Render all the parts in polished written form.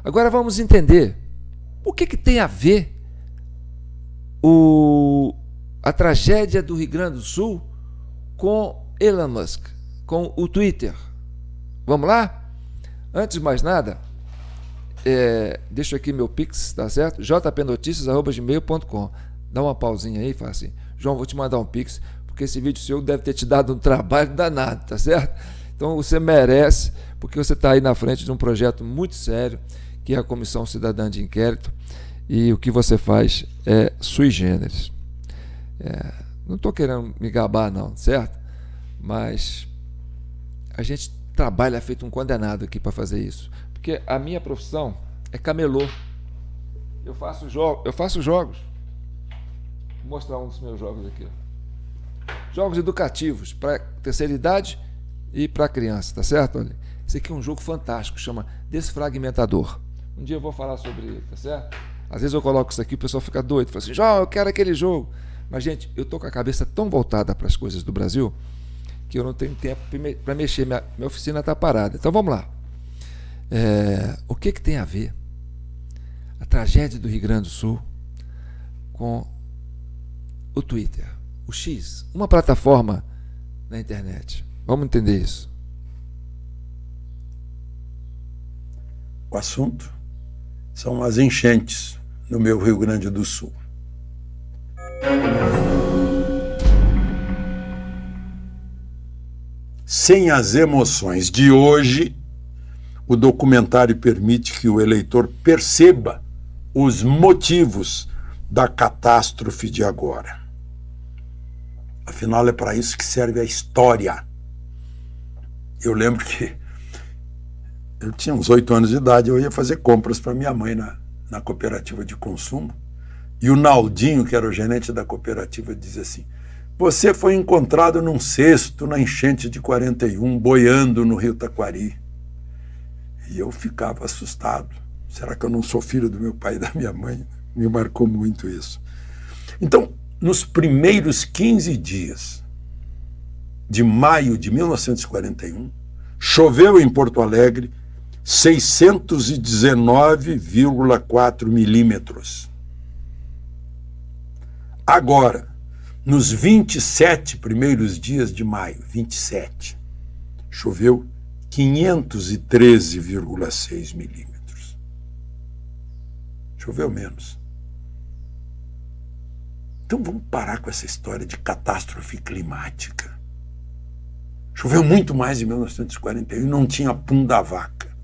Agora vamos entender o que tem a ver a tragédia do Rio Grande do Sul com Elon Musk, com o Twitter. Vamos lá? Antes de mais nada, deixo aqui meu Pix, tá certo? jpnoticias@gmail.com. Dá uma pausinha aí e fala assim: João, vou te mandar um Pix, porque esse vídeo seu deve ter te dado um trabalho danado, tá certo? Então você merece, porque você está aí na frente de um projeto muito sério, que é a Comissão Cidadã de Inquérito, e o que você faz é sui generis. Não estou querendo me gabar não, certo? Mas a gente trabalha feito um condenado aqui para fazer isso, porque a minha profissão é camelô. Eu faço jogos. Vou mostrar um dos meus jogos aqui. Jogos educativos para terceira idade e para criança, tá certo? Olha, esse aqui é um jogo fantástico, chama Desfragmentador. Um dia eu vou falar sobre ele, tá certo? Às vezes eu coloco isso aqui e o pessoal fica doido, fala assim: João, eu quero aquele jogo. Mas, gente, eu tô com a cabeça tão voltada para as coisas do Brasil que eu não tenho tempo para mexer, minha oficina está parada. Então vamos lá. O que tem a ver a tragédia do Rio Grande do Sul com o Twitter, o X, uma plataforma na internet? Vamos entender isso. O assunto são as enchentes no meu Rio Grande do Sul. Sem as emoções de hoje, o documentário permite que o eleitor perceba os motivos da catástrofe de agora. Afinal, é para isso que serve a história. Eu lembro que eu tinha uns 8 anos de idade, eu ia fazer compras para minha mãe na cooperativa de consumo, e o Naldinho, que era o gerente da cooperativa, dizia assim: você foi encontrado num cesto na enchente de 41, boiando no rio Taquari. E eu ficava assustado. Será que eu não sou filho do meu pai e da minha mãe? Me marcou muito isso. Então, nos primeiros 15 dias de maio de 1941, choveu em Porto Alegre 619,4 milímetros. Agora, nos 27 primeiros dias de maio, 27, choveu 513,6 milímetros. Choveu menos. Então vamos parar com essa história de catástrofe climática. Choveu muito mais em 1941 e não tinha pum da vaca.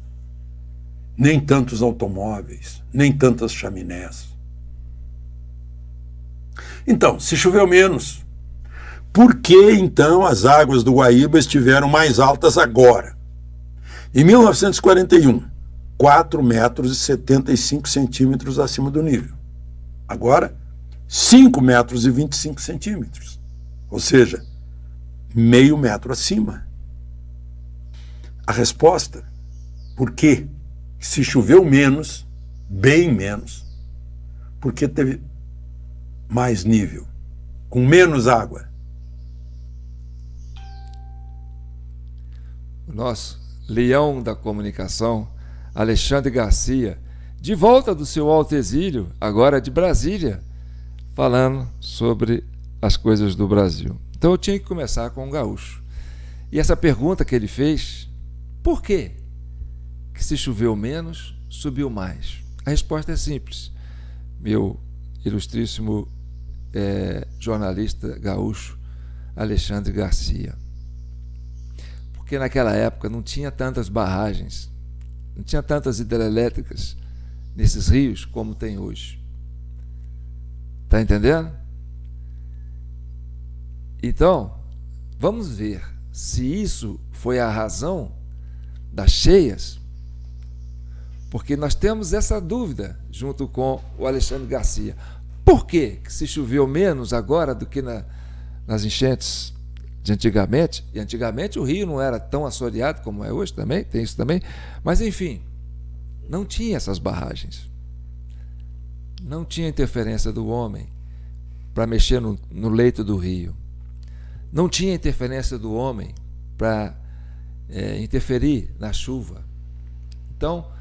Nem tantos automóveis, nem tantas chaminés. Então, se choveu menos, por que então as águas do Guaíba estiveram mais altas agora? Em 1941, 4 metros e 75 centímetros acima do nível. Agora, 5 metros e 25 centímetros. Ou seja, meio metro acima. A resposta, por quê? Se choveu menos, bem menos, porque teve mais nível, com menos água. O nosso leão da comunicação, Alexandre Garcia, de volta do seu alto exílio, agora de Brasília, falando sobre as coisas do Brasil. Então eu tinha que começar com o gaúcho. E essa pergunta que ele fez: por quê que se choveu menos, subiu mais? A resposta é simples. Meu ilustríssimo jornalista gaúcho, Alexandre Garcia. Porque naquela época não tinha tantas barragens, não tinha tantas hidrelétricas nesses rios como tem hoje. Está entendendo? Então, vamos ver se isso foi a razão das cheias, porque nós temos essa dúvida junto com o Alexandre Garcia. Por que se choveu menos agora do que nas enchentes de antigamente? E antigamente o rio não era tão assoreado como é hoje também, tem isso também, mas enfim, não tinha essas barragens. Não tinha interferência do homem para mexer no leito do rio. Não tinha interferência do homem para interferir na chuva. Então,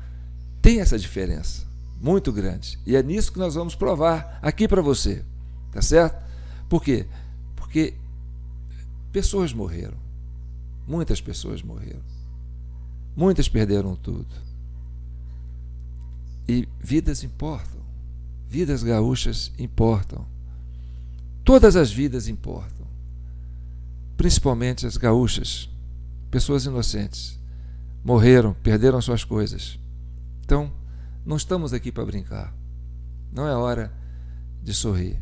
Tem essa diferença muito grande. E é nisso que nós vamos provar aqui para você. Tá certo? Por quê? Porque pessoas morreram. Muitas pessoas morreram. Muitas perderam tudo. E vidas importam. Vidas gaúchas importam. Todas as vidas importam. Principalmente as gaúchas. Pessoas inocentes. Morreram, perderam suas coisas. Então, não estamos aqui para brincar. Não é hora de sorrir.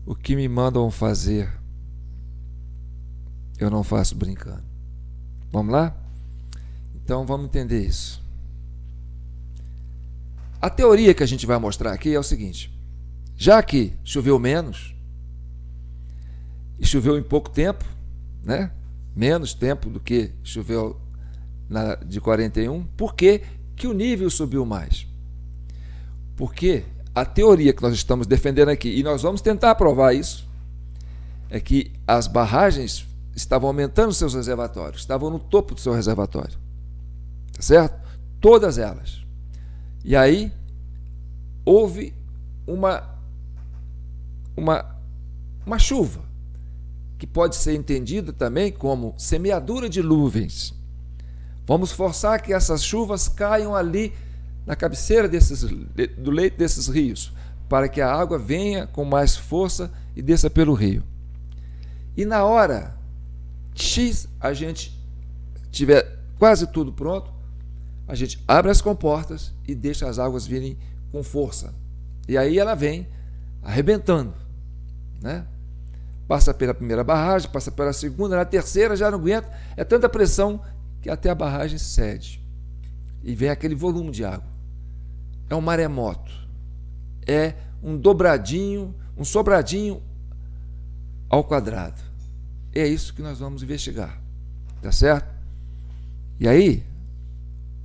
O que me mandam fazer, eu não faço brincando. Vamos lá? Então, vamos entender isso. A teoria que a gente vai mostrar aqui é o seguinte. Já que choveu menos, e choveu em pouco tempo, né? Menos tempo do que choveu de 41, por que o nível subiu mais? Porque a teoria que nós estamos defendendo aqui, e nós vamos tentar provar isso, é que as barragens estavam aumentando seus reservatórios, estavam no topo do seu reservatório. Tá certo? Todas elas. E aí houve uma chuva, que pode ser entendida também como semeadura de nuvens. Vamos forçar que essas chuvas caiam ali na cabeceira do leito desses rios, para que a água venha com mais força e desça pelo rio. E na hora X, a gente tiver quase tudo pronto, a gente abre as comportas e deixa as águas virem com força. E aí ela vem arrebentando, né? Passa pela primeira barragem, passa pela segunda, na terceira já não aguenta, é tanta pressão que até a barragem cede. E vem aquele volume de água. É um maremoto. É um dobradinho, um sobradinho ao quadrado. É isso que nós vamos investigar. Tá certo? E aí,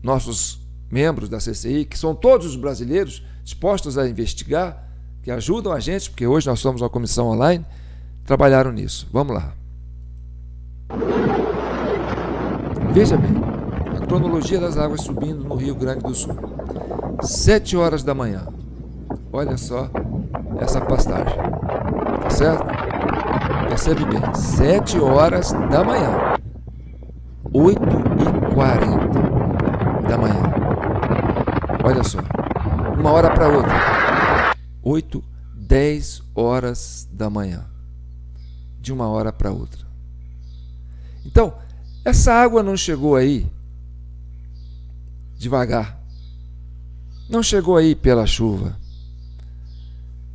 nossos membros da CCI, que são todos os brasileiros dispostos a investigar, que ajudam a gente, porque hoje nós somos uma comissão online, trabalharam nisso. Vamos lá. Veja bem, a cronologia das águas subindo no Rio Grande do Sul. 7 horas da manhã. Olha só essa pastagem. Tá certo? Percebe bem. 7 horas da manhã. 8h40 da manhã. Olha só. Uma hora para outra. 10 horas da manhã. De uma hora para outra. Então, essa água não chegou aí devagar. Não chegou aí pela chuva.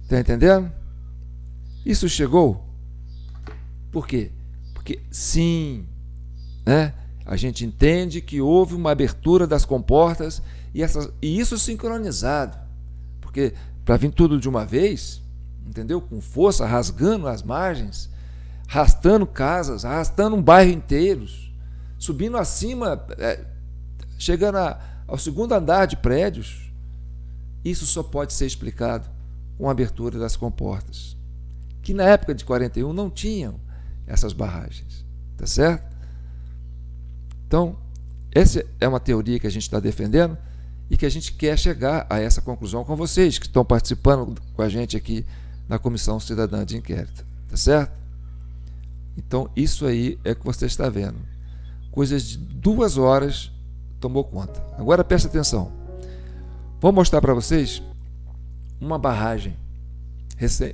Está entendendo? Isso chegou por quê? Porque sim, né? A gente entende que houve uma abertura das comportas e isso sincronizado. Porque para vir tudo de uma vez, entendeu? Com força, rasgando as margens, arrastando casas, arrastando um bairro inteiros, subindo acima, chegando ao segundo andar de prédios. Isso só pode ser explicado com a abertura das comportas, que na época de 41 não tinham essas barragens, tá certo? Então, essa é uma teoria que a gente está defendendo e que a gente quer chegar a essa conclusão com vocês que estão participando com a gente aqui na Comissão Cidadã de Inquérito, tá certo? Então, isso aí é o que você está vendo. Coisas de 2 horas tomou conta. Agora preste atenção. Vou mostrar para vocês uma barragem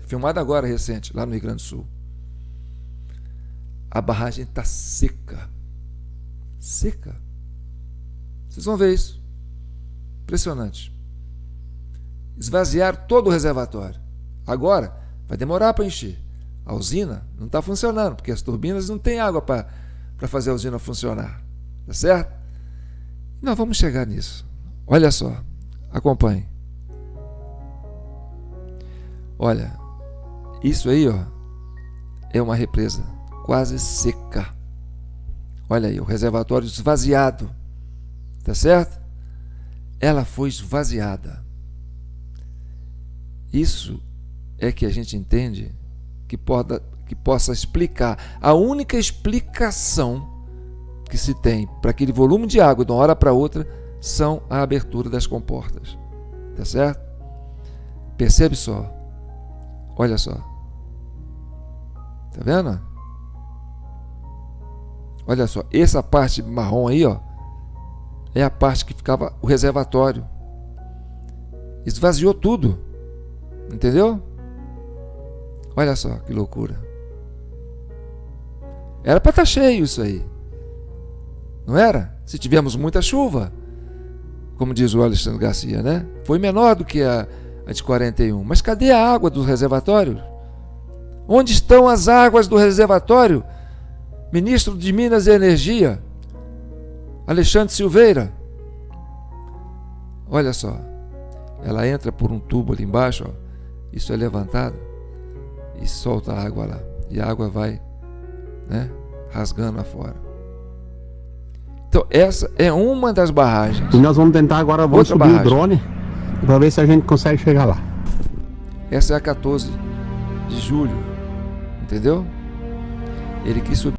filmada agora, recente, lá no Rio Grande do Sul. A barragem está seca. Seca. Vocês vão ver isso. Impressionante. Esvaziaram todo o reservatório. Agora, vai demorar para encher. A usina não está funcionando, porque as turbinas não têm água para fazer a usina funcionar. Tá certo? Nós vamos chegar nisso. Olha só. Acompanhe. Olha, isso aí, ó, é uma represa quase seca. Olha aí, o reservatório esvaziado. Tá certo? Ela foi esvaziada. Isso é que a gente entende que possa explicar. A única explicação que se tem para aquele volume de água de uma hora para outra são a abertura das comportas. Tá certo? Percebe só. Olha só. Tá vendo? Olha só. Essa parte marrom aí, ó, é a parte que ficava o reservatório. Esvaziou tudo. Entendeu? Olha só que loucura. Era para estar cheio isso aí. Não era? Se tivermos muita chuva, como diz o Alexandre Garcia, né? Foi menor do que a de 41. Mas cadê a água dos reservatórios? Onde estão as águas do reservatório? Ministro de Minas e Energia, Alexandre Silveira. Olha só. Ela entra por um tubo ali embaixo, ó. Isso é levantado e solta a água lá. E a água vai, né, rasgando afora. Então, essa é uma das barragens. E nós vamos tentar agora, vamos subir o drone para ver se a gente consegue chegar lá. Essa é a 14 de julho, entendeu? Ele quis subir.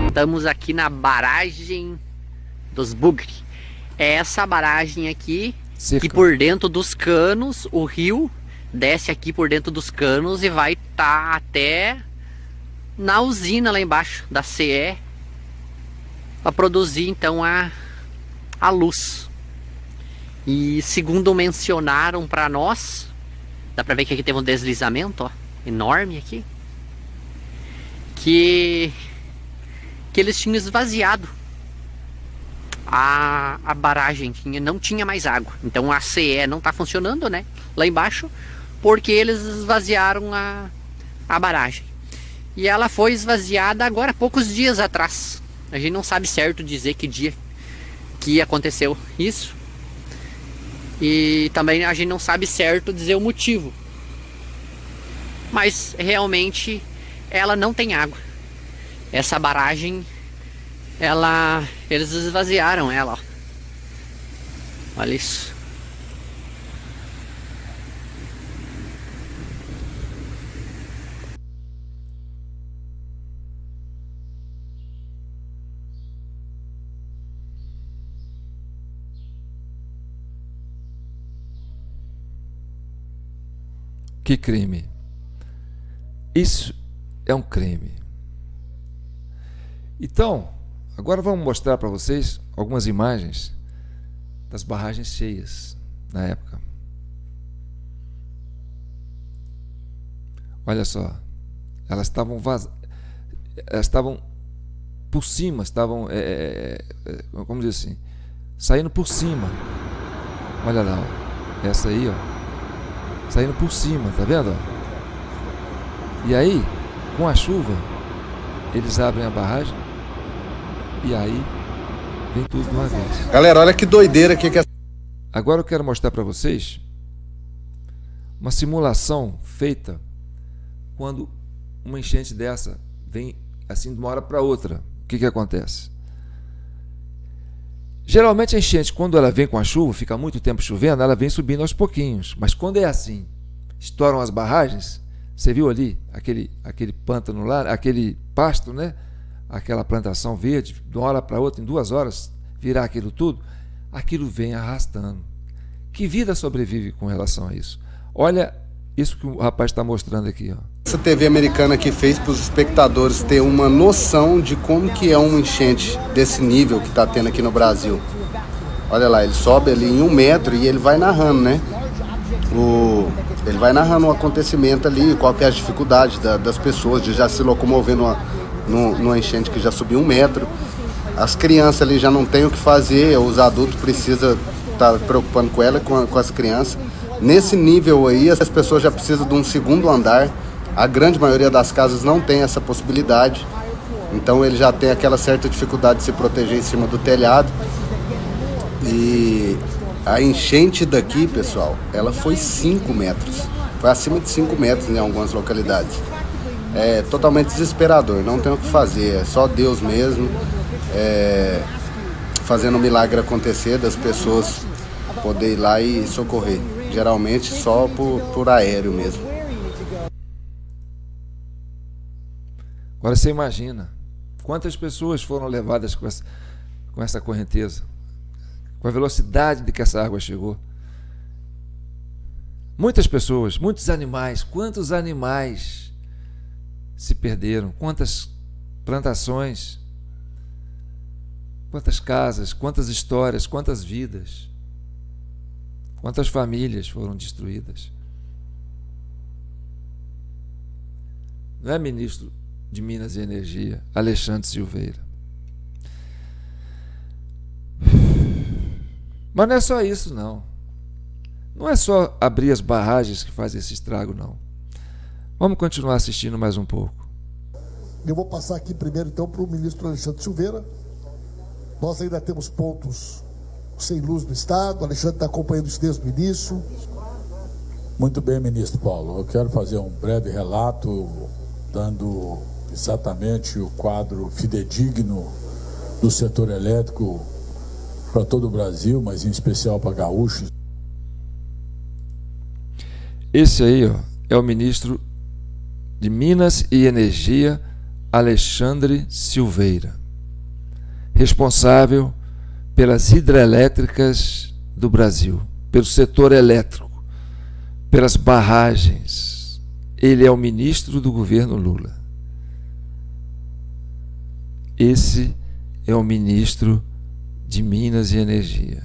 Estamos aqui na barragem dos Bugre. É essa barragem aqui, Cerca. que por dentro dos canos, o rio desce aqui por dentro dos canos e vai estar até na usina lá embaixo da CE para produzir então a luz. E segundo mencionaram para nós, dá para ver que aqui teve um deslizamento, ó, enorme aqui, que eles tinham esvaziado a barragem, não tinha mais água. Então a CE não está funcionando, né, lá embaixo, porque eles esvaziaram a barragem. E ela foi esvaziada agora, poucos dias atrás. A gente não sabe certo dizer que dia que aconteceu isso. E também a gente não sabe certo dizer o motivo. Mas realmente ela não tem água. Essa barragem, eles esvaziaram ela, ó. Olha isso. Que crime! Isso é um crime. Então, agora vamos mostrar para vocês algumas imagens das barragens cheias na época. Olha só, elas estavam elas estavam por cima, estavam, como dizer assim, saindo por cima. Olha lá, ó. Essa aí, ó, saindo por cima, tá vendo? Ó? E aí, com a chuva, eles abrem a barragem. E aí vem tudo de uma vez. Galera, olha que doideira que é. Agora eu quero mostrar para vocês uma simulação feita quando uma enchente dessa vem assim de uma hora para outra. O que acontece? Geralmente a enchente, quando ela vem com a chuva, fica muito tempo chovendo, ela vem subindo aos pouquinhos. Mas quando é assim, estouram as barragens, você viu ali aquele pântano lá, aquele pasto, né? Aquela plantação verde, de uma hora para outra, em 2 horas, virar aquilo tudo, aquilo vem arrastando. Que vida sobrevive com relação a isso? Olha isso que o rapaz está mostrando aqui, ó. Essa TV americana que fez para os espectadores ter uma noção de como que é uma enchente desse nível que está tendo aqui no Brasil. Olha lá, ele sobe ali em 1 metro e ele vai narrando, né? Ele vai narrando o acontecimento ali, qual que é a dificuldade das pessoas de já se locomover numa enchente que já subiu 1 metro. As crianças ali já não tem o que fazer, os adultos precisam estar preocupando com ela, com as crianças. Nesse nível aí, as pessoas já precisam de um 2º andar. A grande maioria das casas não tem essa possibilidade. Então ele já tem aquela certa dificuldade de se proteger em cima do telhado. E a enchente daqui, pessoal, ela foi 5 metros. Foi acima de 5 metros em algumas localidades. É totalmente desesperador, não tem o que fazer. É só Deus mesmo fazendo o milagre acontecer, das pessoas poder ir lá e socorrer. Geralmente só por aéreo mesmo. Agora você imagina quantas pessoas foram levadas com essa correnteza, com a velocidade de que essa água chegou. Muitas pessoas, muitos animais, quantos animais se perderam, quantas plantações, quantas casas, quantas histórias, quantas vidas, quantas famílias foram destruídas. Não é, ministro de Minas e Energia, Alexandre Silveira? Mas não é só isso, não. Não é só abrir as barragens que faz esse estrago, não. Vamos continuar assistindo mais um pouco. Eu vou passar aqui primeiro, então, para o ministro Alexandre Silveira. Nós ainda temos pontos sem luz no estado. O Alexandre está acompanhando isso desde o início. Muito bem, ministro Paulo. Eu quero fazer um breve relato, dando exatamente o quadro fidedigno do setor elétrico para todo o Brasil, mas em especial para gaúchos. Esse aí, ó, é o ministro de Minas e Energia, Alexandre Silveira, responsável pelas hidrelétricas do Brasil, pelo setor elétrico, pelas barragens. Ele é o ministro do governo Lula. Esse é o ministro de Minas e Energia.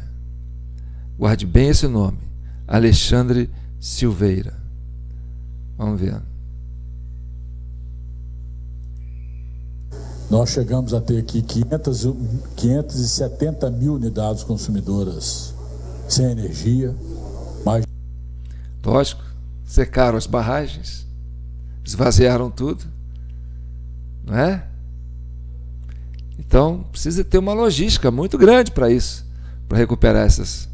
Guarde bem esse nome, Alexandre Silveira. Vamos ver. Nós chegamos a ter aqui 570 mil unidades consumidoras sem energia. Lógico, secaram as barragens, esvaziaram tudo, não é? Então, precisa ter uma logística muito grande para isso, para recuperar essas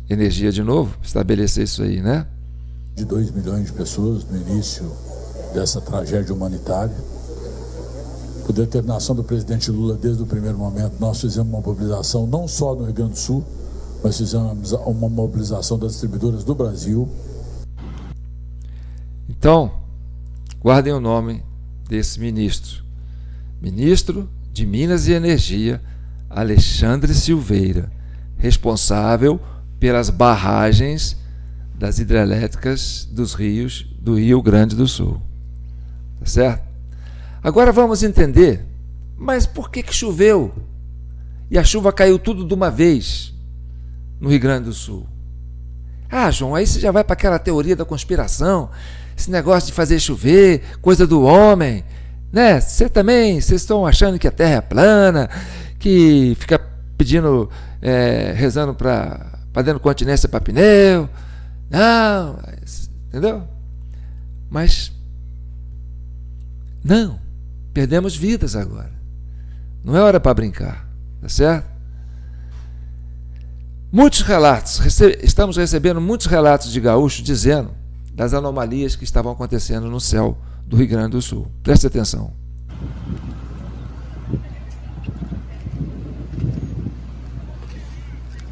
energias de novo, estabelecer isso aí, né? De 2 milhões de pessoas no início dessa tragédia humanitária. Por determinação do presidente Lula, desde o primeiro momento, nós fizemos uma mobilização não só no Rio Grande do Sul, mas fizemos uma mobilização das distribuidoras do Brasil. Então, guardem o nome desse ministro. Ministro de Minas e Energia, Alexandre Silveira, responsável pelas barragens das hidrelétricas dos rios do Rio Grande do Sul. Tá certo? Agora vamos entender, mas por que choveu? E a chuva caiu tudo de uma vez no Rio Grande do Sul. Ah, João, aí você já vai para aquela teoria da conspiração, esse negócio de fazer chover, coisa do homem, né? Vocês estão achando que a Terra é plana, que fica pedindo, rezando para dando continência para pneu. Não, entendeu? Mas não, perdemos vidas agora. Não é hora para brincar, tá certo? Muitos relatos, estamos recebendo muitos relatos de gaúchos dizendo das anomalias que estavam acontecendo no céu do Rio Grande do Sul. Preste atenção.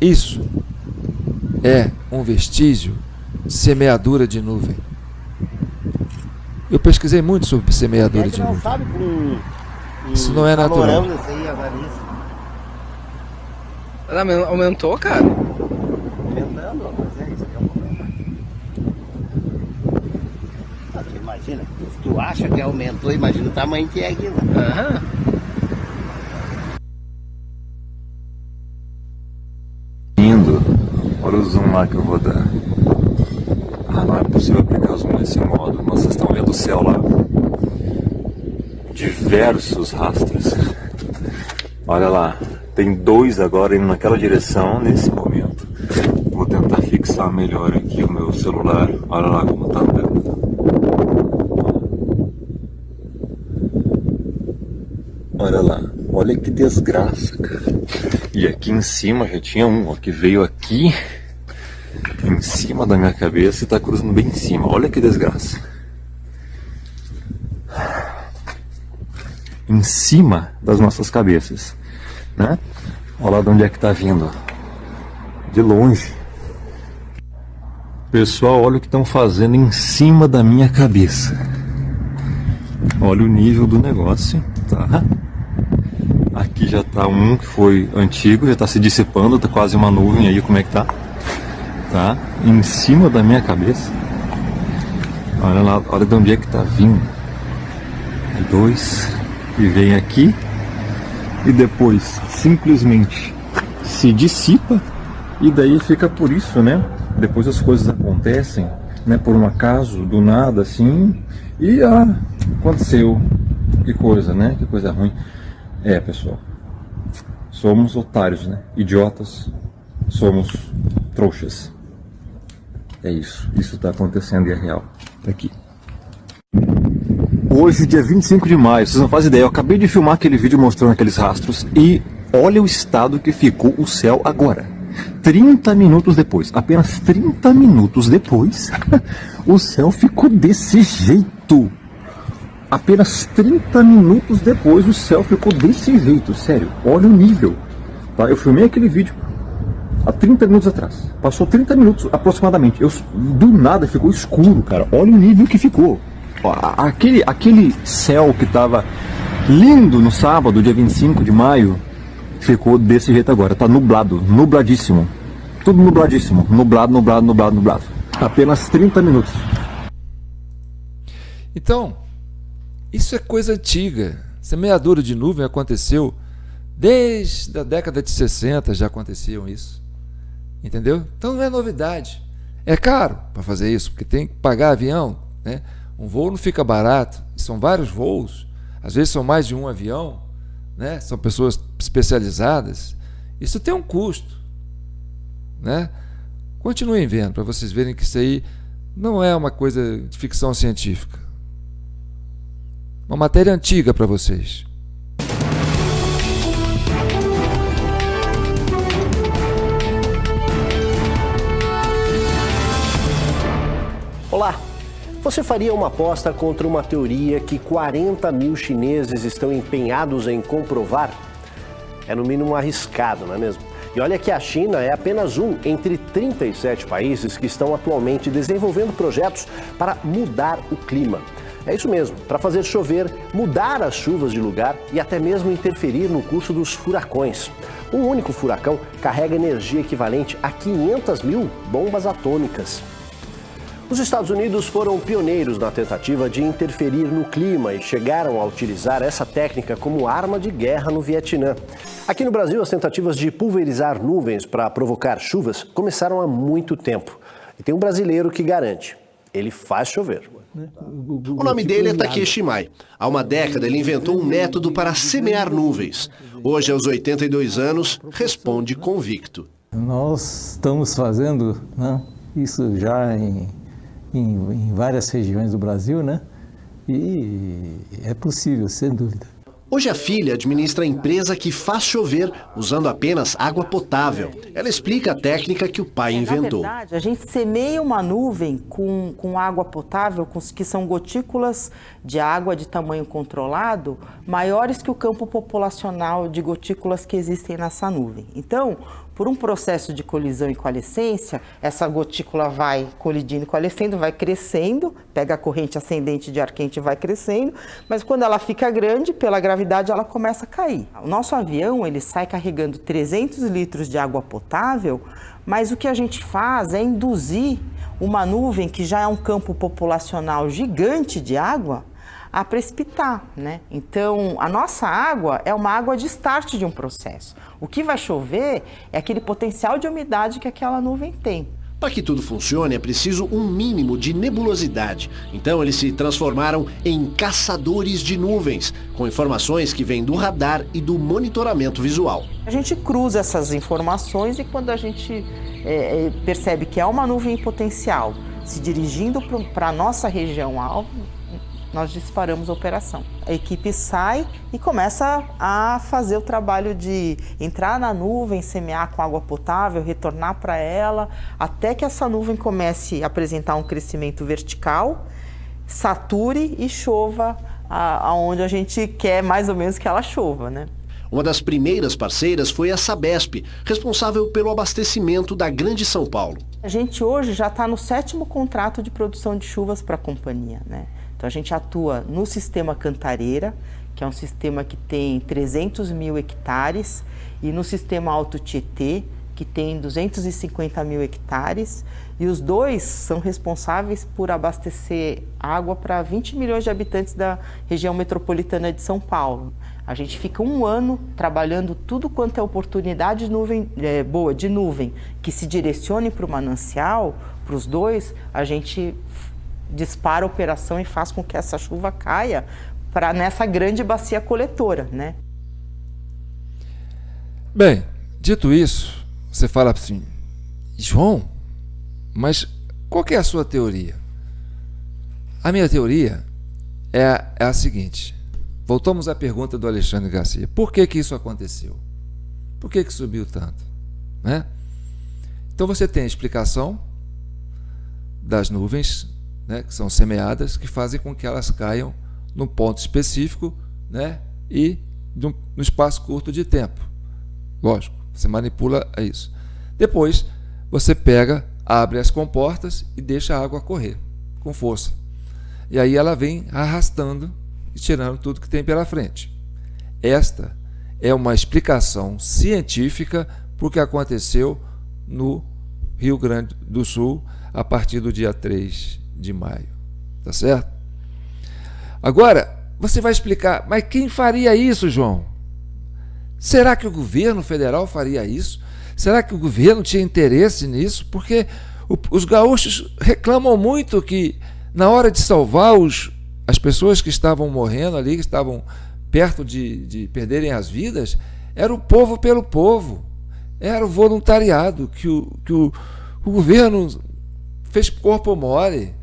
Isso é um vestígio de semeadura de nuvem. Eu pesquisei muito sobre semeadura de nuvem. Isso não é natural. Aumentou, cara? Imagina, se tu acha que aumentou, imagina o tamanho que é aquilo. Lindo. Olha o zoom lá que eu vou dar. Ah, não é possível aplicar o zoom desse modo. Mas vocês estão vendo o céu lá? Diversos rastros. Olha lá. Tem 2 agora indo naquela direção nesse momento. Vou tentar fixar melhor aqui o meu celular. Olha lá como tá andando. Olha lá. Olha que desgraça, cara. E aqui em cima já tinha um, ó, que veio aqui em cima da minha cabeça e tá cruzando bem em cima. Olha que desgraça. Em cima das nossas cabeças, né? Olha lá de onde é que tá vindo. De longe. Pessoal, olha o que estão fazendo em cima da minha cabeça. Olha o nível do negócio, tá? Aqui já tá um que foi antigo, já tá se dissipando, tá quase uma nuvem aí, como é que tá? Tá? Em cima da minha cabeça. Olha lá, olha de onde é que tá vindo. 2 e vem aqui e depois simplesmente se dissipa e daí fica por isso, né? Depois as coisas acontecem, né? Por um acaso, do nada assim, e aconteceu. Que coisa, né? Que coisa ruim. Pessoal, somos otários, né? Idiotas, somos trouxas. É isso tá acontecendo e é real. Tá aqui. Hoje, dia 25 de maio, vocês não fazem ideia, eu acabei de filmar aquele vídeo mostrando aqueles rastros e olha o estado que ficou o céu agora. 30 minutos depois, apenas 30 minutos depois, o céu ficou desse jeito. Apenas 30 minutos depois o céu ficou desse jeito, sério, olha o nível. Tá? Eu filmei aquele vídeo há 30 minutos atrás, passou 30 minutos aproximadamente, do nada ficou escuro, cara, olha o nível que ficou. Aquele céu que tava lindo no sábado, dia 25 de maio, ficou desse jeito agora, tá nublado, nubladíssimo, tudo nubladíssimo, nublado. Apenas 30 minutos. Então, isso é coisa antiga. Semeadura de nuvem aconteceu desde a década de 60, já aconteciam isso. Entendeu? Então não é novidade. É caro para fazer isso, porque tem que pagar avião, né? Um voo não fica barato, são vários voos, às vezes são mais de um avião, né? São pessoas especializadas. Isso tem um custo, né? Continuem vendo para vocês verem que isso aí não é uma coisa de ficção científica. Uma matéria antiga para vocês. Olá! Você faria uma aposta contra uma teoria que 40 mil chineses estão empenhados em comprovar? É no mínimo arriscado, não é mesmo? E olha que a China é apenas um entre 37 países que estão atualmente desenvolvendo projetos para mudar o clima. É isso mesmo, para fazer chover, mudar as chuvas de lugar e até mesmo interferir no curso dos furacões. Um único furacão carrega energia equivalente a 500 mil bombas atômicas. Os Estados Unidos foram pioneiros na tentativa de interferir no clima e chegaram a utilizar essa técnica como arma de guerra no Vietnã. Aqui no Brasil, as tentativas de pulverizar nuvens para provocar chuvas começaram há muito tempo. E tem um brasileiro que garante, ele faz chover. O nome dele é Takeshi Shimai. Há uma década ele inventou um método para semear nuvens. Hoje, aos 82 anos, responde convicto. Nós estamos fazendo, né, isso já em várias regiões do Brasil, né? E é possível, sem dúvida. Hoje a filha administra a empresa que faz chover usando apenas água potável. Ela explica a técnica que o pai inventou. Na verdade, a gente semeia uma nuvem com água potável, que são gotículas de água de tamanho controlado, maiores que o campo populacional de gotículas que existem nessa nuvem. Então, por um processo de colisão e coalescência, essa gotícula vai colidindo e coalescendo, vai crescendo, pega a corrente ascendente de ar quente e vai crescendo, mas quando ela fica grande, pela gravidade, ela começa a cair. O nosso avião, ele sai carregando 300 litros de água potável, mas o que a gente faz é induzir uma nuvem que já é um campo populacional gigante de água a precipitar, né? Então, a nossa água é uma água de start de um processo. O que vai chover é aquele potencial de umidade que aquela nuvem tem. Para que tudo funcione, é preciso um mínimo de nebulosidade. Então, eles se transformaram em caçadores de nuvens, com informações que vêm do radar e do monitoramento visual. A gente cruza essas informações e quando a gente percebe que há uma nuvem em potencial se dirigindo para a nossa região alvo, nós disparamos a operação. A equipe sai e começa a fazer o trabalho de entrar na nuvem, semear com água potável, retornar para ela, até que essa nuvem comece a apresentar um crescimento vertical, sature e chova aonde a gente quer mais ou menos que ela chova, né? Uma das primeiras parceiras foi a Sabesp, responsável pelo abastecimento da Grande São Paulo. A gente hoje já está no 7º contrato de produção de chuvas para a companhia, né? Então a gente atua no sistema Cantareira, que é um sistema que tem 300 mil hectares, e no sistema Alto Tietê, que tem 250 mil hectares, e os dois são responsáveis por abastecer água para 20 milhões de habitantes da região metropolitana de São Paulo. A gente fica um ano trabalhando tudo quanto é oportunidade de nuvem, boa de nuvem, que se direcione para o manancial, para os dois, a gente dispara a operação e faz com que essa chuva caia nessa grande bacia coletora, né? Bem, dito isso, você fala assim, João, mas qual que é a sua teoria? A minha teoria é a seguinte, voltamos à pergunta do Alexandre Garcia, por que isso aconteceu? Por que subiu tanto? Né? Então você tem a explicação das nuvens, né, que são semeadas, que fazem com que elas caiam num ponto específico, né, e no espaço curto de tempo. Lógico, você manipula isso. Depois, você pega, abre as comportas e deixa a água correr com força. E aí ela vem arrastando e tirando tudo que tem pela frente. Esta é uma explicação científica para o que aconteceu no Rio Grande do Sul a partir do dia 3 de maio, tá certo? Agora, você vai explicar, mas quem faria isso, João? Será que o governo federal faria isso? Será que o governo tinha interesse nisso? Porque os gaúchos reclamam muito que na hora de salvar as pessoas que estavam morrendo ali, que estavam perto de perderem as vidas, era o povo pelo povo, era o voluntariado que o governo fez corpo mole,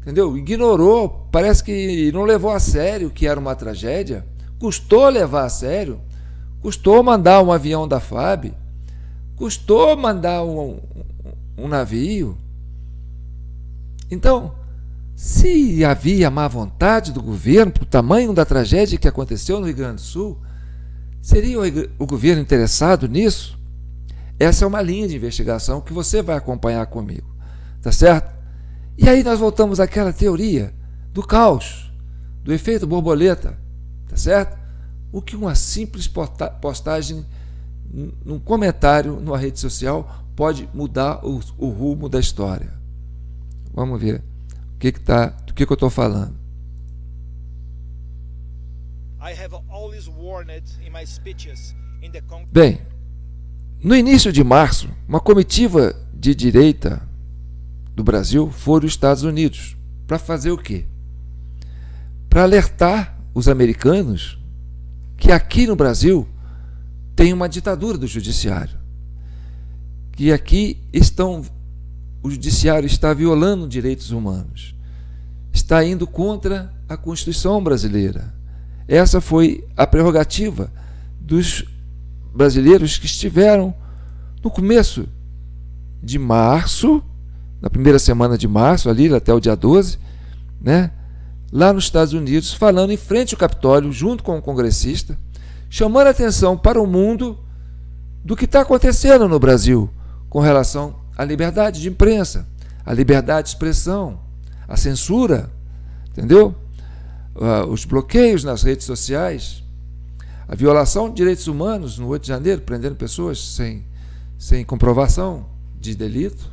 entendeu? Ignorou, parece que não levou a sério que era uma tragédia, custou levar a sério, custou mandar um avião da FAB, custou mandar um navio. Então, se havia má vontade do governo para o tamanho da tragédia que aconteceu no Rio Grande do Sul, seria o governo interessado nisso? Essa é uma linha de investigação que você vai acompanhar comigo, tá certo? E aí nós voltamos àquela teoria do caos, do efeito borboleta, tá certo? O que uma simples postagem num comentário numa rede social pode mudar o rumo da história. Vamos ver do que eu estou falando. Bem, no início de março, uma comitiva de direita do Brasil foi aos Estados Unidos. Para fazer o quê? Para alertar os americanos que aqui no Brasil tem uma ditadura do judiciário. Que aqui o judiciário está violando direitos humanos. Está indo contra a Constituição brasileira. Essa foi a prerrogativa dos brasileiros que estiveram no começo de março, na primeira semana de março, ali até o dia 12, né, lá nos Estados Unidos, falando em frente ao Capitólio, junto com o congressista, chamando a atenção para o mundo do que está acontecendo no Brasil com relação à liberdade de imprensa, à liberdade de expressão, à censura, entendeu? Os bloqueios nas redes sociais, a violação de direitos humanos no 8 de janeiro, prendendo pessoas sem comprovação de delito,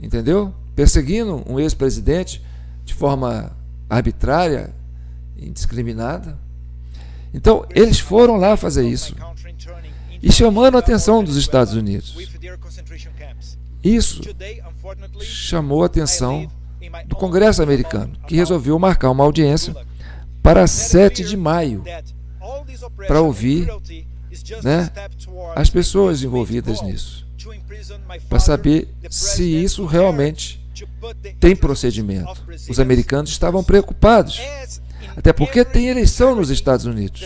entendeu? perseguindo um ex-presidente de forma arbitrária, indiscriminada. Então, eles foram lá fazer isso e chamando a atenção dos Estados Unidos. Isso chamou a atenção do Congresso americano, que resolveu marcar uma audiência para 7 de maio, para ouvir, né, as pessoas envolvidas nisso, para saber se isso realmente tem procedimento. Os americanos estavam preocupados, até porque tem eleição nos Estados Unidos.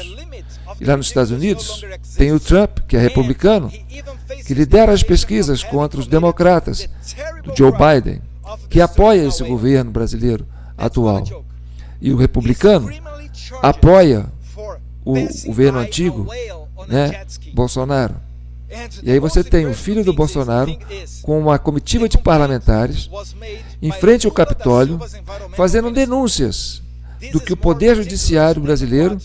E lá nos Estados Unidos tem o Trump, que é republicano, que lidera as pesquisas contra os democratas, do Joe Biden, que apoia esse governo brasileiro atual. E o republicano apoia o governo antigo, né, Bolsonaro. E aí você tem o filho do Bolsonaro com uma comitiva de parlamentares em frente ao Capitólio, fazendo denúncias do que o Poder Judiciário brasileiro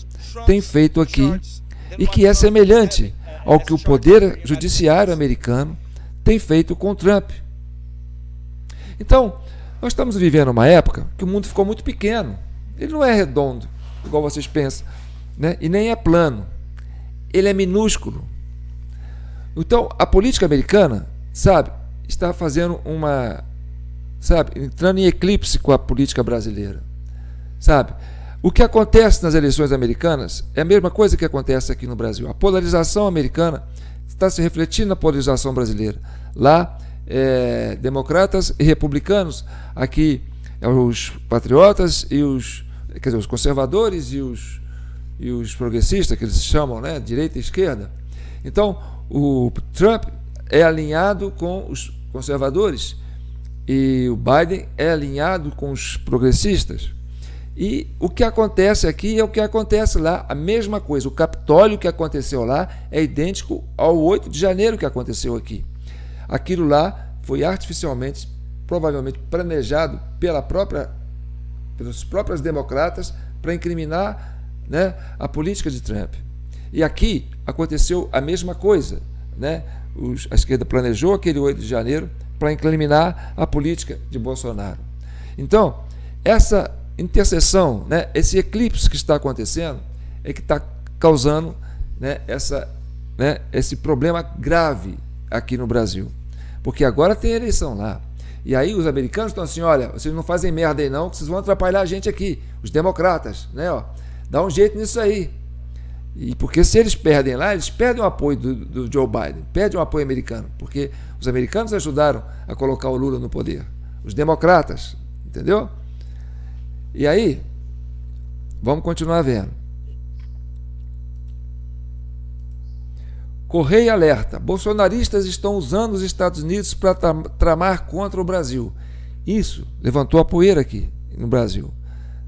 tem feito aqui e que é semelhante ao que o Poder Judiciário americano tem feito com Trump. Então, nós estamos vivendo uma época que o mundo ficou muito pequeno. Ele não é redondo, igual vocês pensam, né? E nem é plano. Ele é minúsculo. Então, a política americana, sabe, está fazendo entrando em eclipse com a política brasileira. Sabe? O que acontece nas eleições americanas é a mesma coisa que acontece aqui no Brasil. A polarização americana está se refletindo na polarização brasileira. Lá, democratas e republicanos, aqui os patriotas e os conservadores e os progressistas, que eles chamam, né, direita e esquerda. Então, o Trump é alinhado com os conservadores e o Biden é alinhado com os progressistas. E o que acontece aqui é o que acontece lá, a mesma coisa. O Capitólio que aconteceu lá é idêntico ao 8 de janeiro que aconteceu aqui. Aquilo lá foi artificialmente, provavelmente planejado pelos próprios democratas para incriminar, né, a política de Trump. E aqui aconteceu a mesma coisa, né? A esquerda planejou aquele 8 de janeiro para incriminar a política de Bolsonaro. Então, essa interseção, né, esse eclipse que está acontecendo é que está causando, né, esse problema grave aqui no Brasil. Porque agora tem eleição lá. E aí os americanos estão assim, olha, vocês não fazem merda aí não, que vocês vão atrapalhar a gente aqui, os democratas, né, ó, dá um jeito nisso aí. E porque se eles perdem lá, eles perdem o apoio do Joe Biden, perdem o apoio americano, porque os americanos ajudaram a colocar o Lula no poder, os democratas, entendeu? E aí, vamos continuar vendo. Correia alerta, bolsonaristas estão usando os Estados Unidos para tramar contra o Brasil. Isso levantou a poeira aqui no Brasil,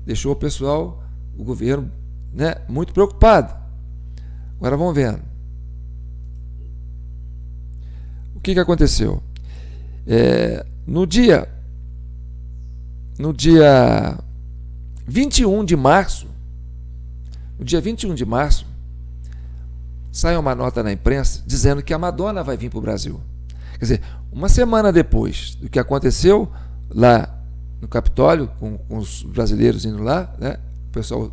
deixou o pessoal, o governo, né, muito preocupado. Agora vamos vendo. O que aconteceu? No dia 21 de março, sai uma nota na imprensa dizendo que a Madonna vai vir para o Brasil. Quer dizer, uma semana depois do que aconteceu lá no Capitólio, com os brasileiros indo lá, né, o pessoal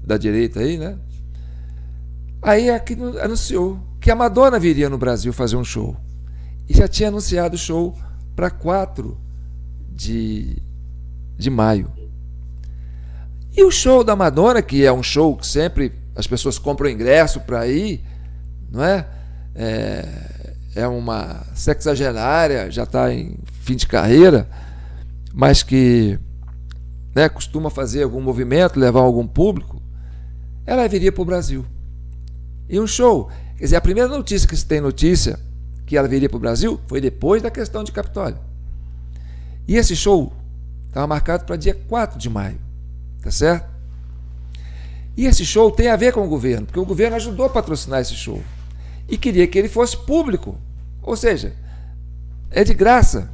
da direita aí, né? Aí aqui anunciou que a Madonna viria no Brasil fazer um show. E já tinha anunciado o show para 4 de maio. E o show da Madonna, que é um show que sempre as pessoas compram ingresso para ir, não é? É uma sexagenária, já está em fim de carreira, mas que, né, costuma fazer algum movimento, levar algum público, ela viria para o Brasil. E um show, quer dizer, a primeira notícia que se tem notícia que ela viria para o Brasil foi depois da questão de Capitólio. E esse show estava marcado para dia 4 de maio, tá certo? E esse show tem a ver com o governo, porque o governo ajudou a patrocinar esse show e queria que ele fosse público, ou seja, é de graça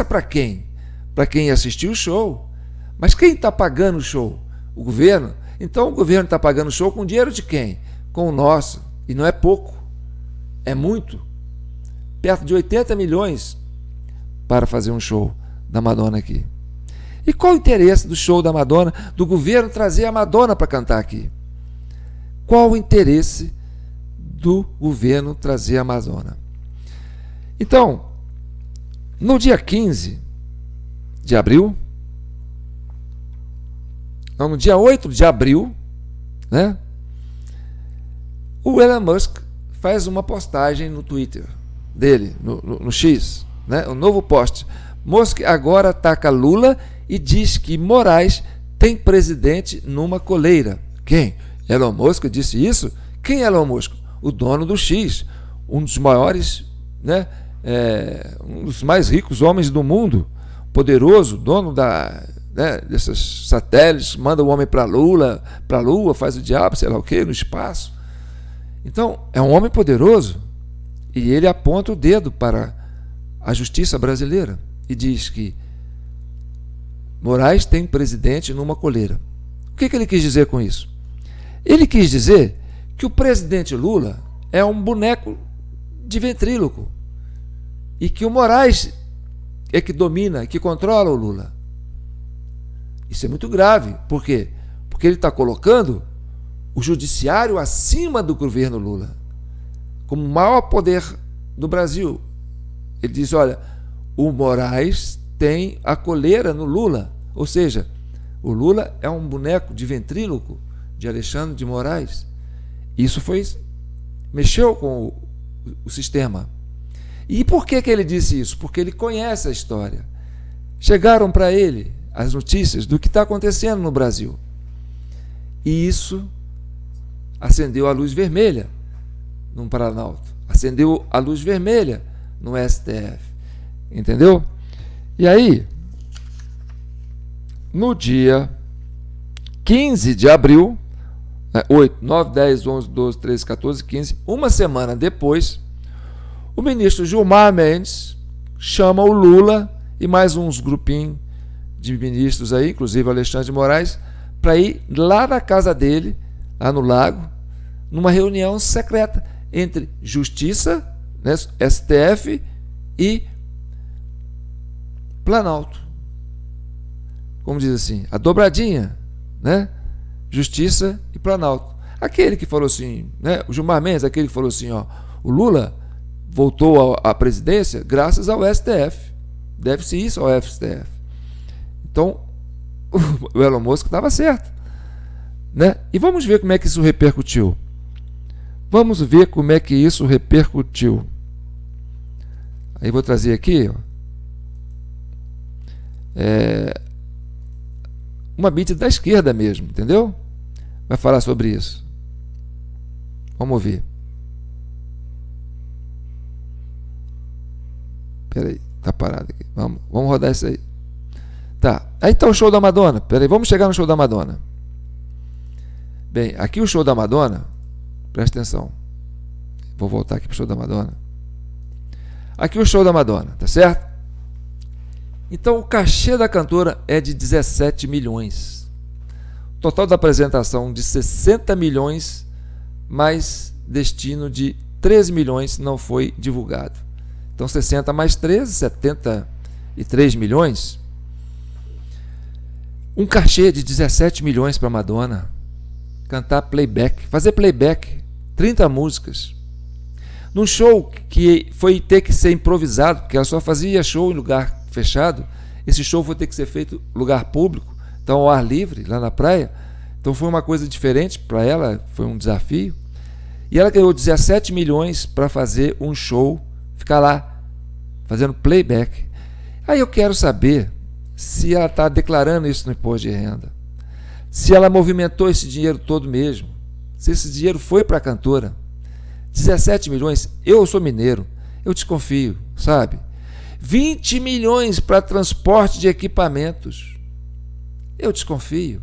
para quem? Para quem assistiu o show. Mas quem está pagando o show? O governo? Então o governo está pagando o show com dinheiro de quem? Com o nosso, e não é pouco, é muito, perto de 80 milhões para fazer um show da Madonna aqui. E qual o interesse do show da Madonna, do governo trazer a Madonna para cantar aqui? Qual o interesse do governo trazer a Madonna? Então, no dia 15 de abril, não, no dia 8 de abril, né, o Elon Musk faz uma postagem no Twitter dele, no X, né, um novo post. Musk agora ataca Lula e diz que Moraes tem presidente numa coleira. Quem? Elon Musk disse isso? Quem é Elon Musk? O dono do X, um dos maiores, né, um dos mais ricos homens do mundo, poderoso, dono desses satélites, manda o homem para a Lua, faz o diabo, sei lá o que, no espaço. Então, é um homem poderoso e ele aponta o dedo para a justiça brasileira e diz que Moraes tem presidente numa coleira. O que ele quis dizer com isso? Ele quis dizer que o presidente Lula é um boneco de ventríloco e que o Moraes é que domina, que controla o Lula. Isso é muito grave. Por quê? Porque ele está colocando o judiciário acima do governo Lula, como o maior poder do Brasil. Ele diz, olha, o Moraes tem a coleira no Lula, ou seja, o Lula é um boneco de ventríloco de Alexandre de Moraes. Isso mexeu com o sistema. E por que ele disse isso? Porque ele conhece a história. Chegaram para ele as notícias do que está acontecendo no Brasil. E isso acendeu a luz vermelha no Planalto, acendeu a luz vermelha no STF. Entendeu? E aí, no dia 15 de abril, 8, 9, 10, 11, 12, 13, 14, 15, uma semana depois, o ministro Gilmar Mendes chama o Lula e mais uns grupinhos de ministros aí, inclusive Alexandre de Moraes, para ir lá na casa dele, lá no Lago, numa reunião secreta entre Justiça, né, STF e Planalto. Como diz assim, a dobradinha, né? Justiça e Planalto. Aquele que falou assim, né? O Gilmar Mendes, aquele que falou assim, ó, o Lula voltou à presidência graças ao STF. Deve-se isso ao STF. Então, o Elon Musk estava certo, né? E vamos ver como é que isso repercutiu. Vamos ver como é que isso repercutiu. Aí vou trazer aqui, ó, uma mídia da esquerda mesmo, entendeu? Vai falar sobre isso. Vamos ver. Peraí, tá parado aqui. Vamos rodar isso aí. Tá, aí tá o show da Madonna. Peraí, vamos chegar no show da Madonna. Bem, aqui o show da Madonna, presta atenção. Vou voltar aqui pro show da Madonna. Aqui o show da Madonna, tá certo? Então o cachê da cantora é de 17 milhões. Total da apresentação de 60 milhões, mais destino de 13 milhões não foi divulgado. Então 60 mais 13, 73 milhões. Um cachê de 17 milhões para Madonna cantar playback, fazer playback, 30 músicas. Num show que foi ter que ser improvisado, porque ela só fazia show em lugar fechado, esse show foi ter que ser feito em lugar público, então ao ar livre, lá na praia. Então foi uma coisa diferente para ela, foi um desafio. E ela ganhou 17 milhões para fazer um show, ficar lá fazendo playback. Aí eu quero saber se ela está declarando isso no imposto de renda, se ela movimentou esse dinheiro todo mesmo, se esse dinheiro foi para a cantora. 17 milhões, eu sou mineiro, eu desconfio, sabe? 20 milhões para transporte de equipamentos, eu desconfio.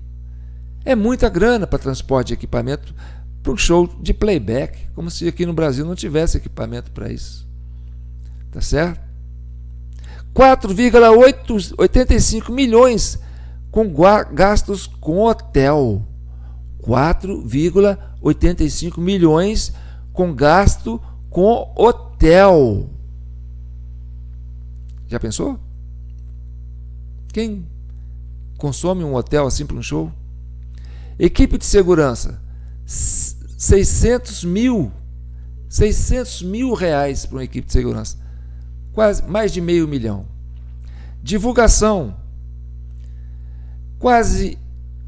É muita grana para transporte de equipamento para um show de playback, como se aqui no Brasil não tivesse equipamento para isso. Tá certo? 4,85 milhões com gastos com hotel. 4,85 milhões com gasto com hotel. Já pensou? Quem consome um hotel assim para um show? Equipe de segurança, 600 mil reais para uma equipe de segurança, quase mais de R$500 mil. Divulgação, quase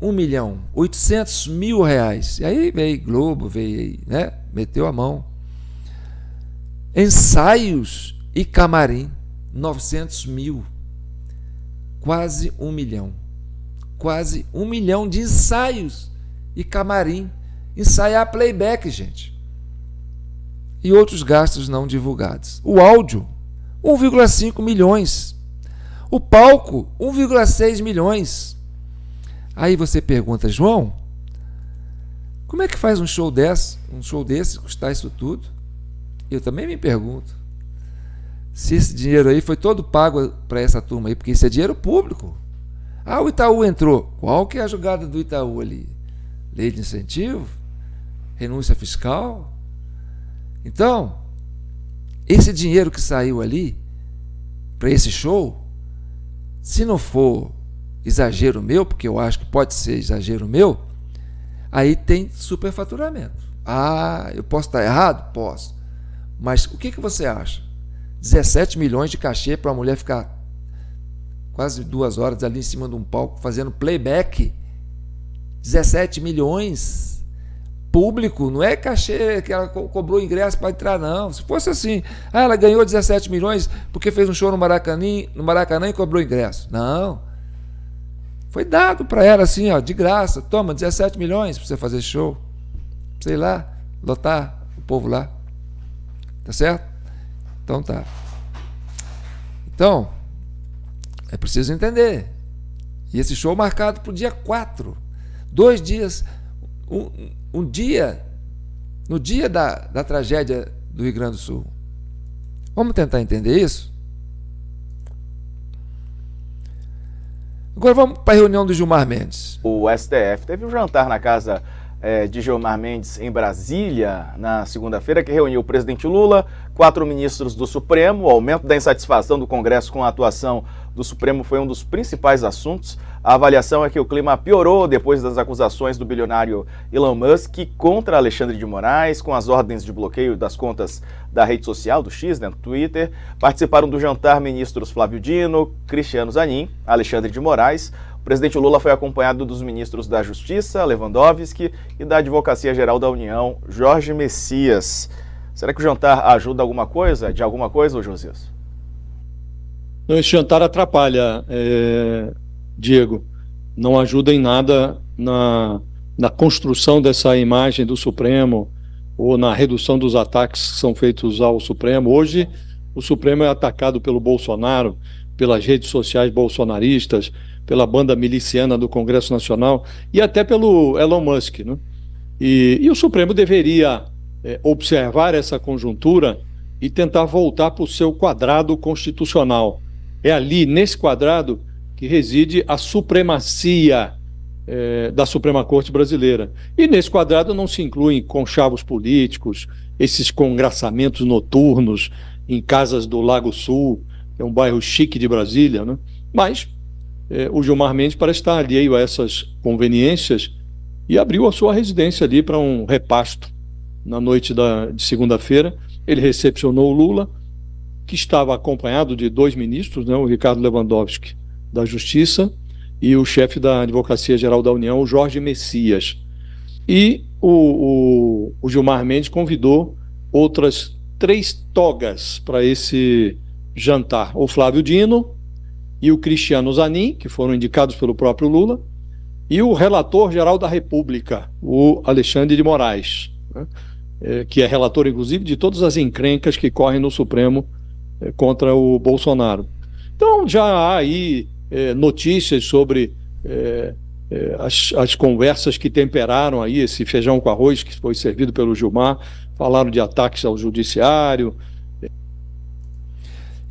R$1 milhão, 800 mil reais. E aí veio Globo, veio, né? Meteu a mão. Ensaios e camarim, 900 mil, quase R$1 milhão. Quase R$1 milhão de ensaios e camarim. Ensaiar playback, gente. E outros gastos não divulgados. O áudio, 1,5 milhões. O palco, 1,6 milhões. Aí você pergunta, João, como é que faz um show desse custar isso tudo? Eu também me pergunto se esse dinheiro aí foi todo pago para essa turma aí, porque isso é dinheiro público. O Itaú entrou. Qual que é a jogada do Itaú ali? Lei de incentivo? Renúncia fiscal? Então, esse dinheiro que saiu ali para esse show, se não for exagero meu, porque eu acho que pode ser exagero meu, aí tem superfaturamento. Eu posso estar errado? Posso. Mas o que você acha? 17 milhões de cachê para uma mulher ficar quase 2 horas ali em cima de um palco fazendo playback? 17 milhões público, não é cachê que ela cobrou ingresso para entrar, não. Se fosse assim, ela ganhou 17 milhões porque fez um show no Maracanã e cobrou ingresso. Não. Foi dado para ela assim, de graça. Toma, 17 milhões para você fazer show. Sei lá, lotar o povo lá. Tá certo? Então tá. Então, é preciso entender. E esse show marcado para o dia 4. 2 dias. Um dia. No dia da tragédia do Rio Grande do Sul. Vamos tentar entender isso? Agora vamos para a reunião do Gilmar Mendes. O STF teve um jantar na casa de Gilmar Mendes em Brasília na segunda-feira, que reuniu o presidente Lula, 4 ministros do Supremo. O aumento da insatisfação do Congresso com a atuação do Supremo foi um dos principais assuntos. A avaliação é que o clima piorou depois das acusações do bilionário Elon Musk contra Alexandre de Moraes, com as ordens de bloqueio das contas da rede social, do X, do Twitter. Participaram do jantar ministros Flávio Dino, Cristiano Zanin, Alexandre de Moraes. O presidente Lula foi acompanhado dos ministros da Justiça, Lewandowski, e da Advocacia Geral da União, Jorge Messias. Será que o jantar ajuda de alguma coisa, ô Josias? Não, esse jantar atrapalha, Diego. Não ajuda em nada na construção dessa imagem do Supremo ou na redução dos ataques que são feitos ao Supremo. Hoje, o Supremo é atacado pelo Bolsonaro, pelas redes sociais bolsonaristas, pela banda miliciana do Congresso Nacional e até pelo Elon Musk, né? E o Supremo deveria observar essa conjuntura e tentar voltar para o seu quadrado constitucional. É ali, nesse quadrado, que reside a supremacia da Suprema Corte Brasileira. E nesse quadrado não se incluem conchavos políticos, esses congraçamentos noturnos em casas do Lago Sul, que é um bairro chique de Brasília, né? Mas o Gilmar Mendes parece estar alheio a essas conveniências e abriu a sua residência ali para um repasto na noite de segunda-feira. Ele recepcionou o Lula, que estava acompanhado de 2 ministros, né, o Ricardo Lewandowski, da Justiça, e o chefe da Advocacia Geral da União, o Jorge Messias. E o Gilmar Mendes convidou outras 3 togas para esse jantar. O Flávio Dino e o Cristiano Zanin, que foram indicados pelo próprio Lula, e o relator-geral da República, o Alexandre de Moraes, né, que é relator, inclusive, de todas as encrencas que correm no Supremo contra o Bolsonaro. Então já há aí notícias sobre as conversas que temperaram aí esse feijão com arroz que foi servido pelo Gilmar. Falaram de ataques ao judiciário.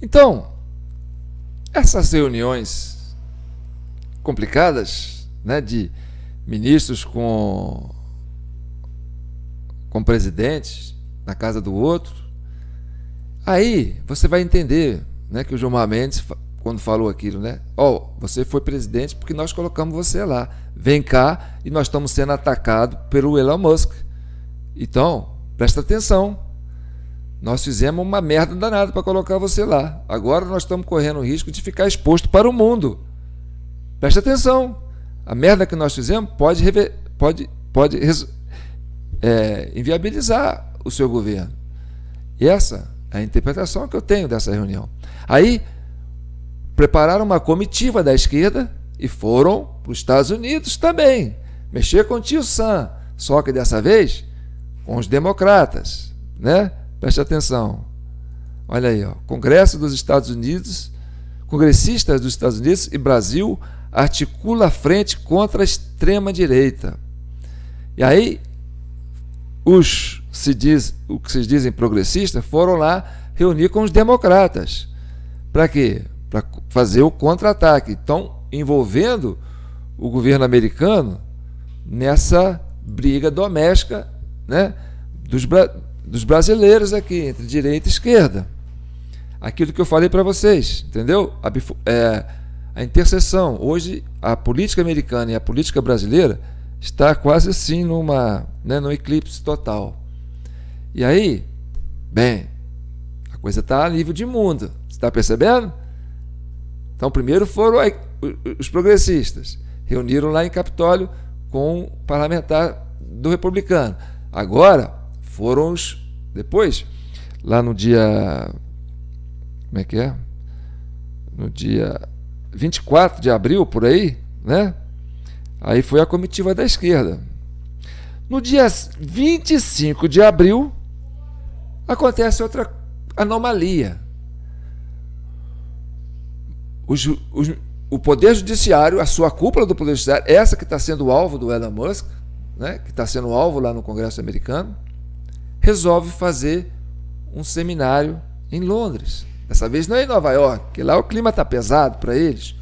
Então, essas reuniões complicadas, né, de ministros com presidentes na casa do outro, aí você vai entender, né, que o Gilmar Mendes, quando falou aquilo, né? Você foi presidente porque nós colocamos você lá. Vem cá e nós estamos sendo atacados pelo Elon Musk. Então, presta atenção. Nós fizemos uma merda danada para colocar você lá. Agora nós estamos correndo o risco de ficar exposto para o mundo. Presta atenção. A merda que nós fizemos pode inviabilizar o seu governo. E essa é a interpretação que eu tenho dessa reunião. Aí, prepararam uma comitiva da esquerda e foram para os Estados Unidos também, mexer com o tio Sam, só que dessa vez com os democratas, né? Preste atenção. Olha aí, ó. Congresso dos Estados Unidos, congressistas dos Estados Unidos e Brasil articula a frente contra a extrema-direita. E aí, o que se dizem progressistas foram lá reunir com os democratas. Para quê? Para fazer o contra-ataque. Então, envolvendo o governo americano nessa briga doméstica, né, dos brasileiros aqui, entre direita e esquerda. Aquilo que eu falei para vocês, entendeu? A interseção. Hoje, a política americana e a política brasileira está quase assim num eclipse total. E aí, bem, a coisa está a nível de mundo. Você está percebendo? Então, primeiro foram os progressistas, reuniram lá em Capitólio com o parlamentar do republicano. Agora, foram depois, lá no dia... Como é que é? No dia 24 de abril, por aí, né? Aí foi a comitiva da esquerda. No dia 25 de abril, acontece outra anomalia. O Poder Judiciário, a sua cúpula do Poder Judiciário, essa que está sendo alvo do Elon Musk, né, que está sendo alvo lá no Congresso americano, resolve fazer um seminário em Londres. Dessa vez não é em Nova York, porque lá o clima está pesado para eles.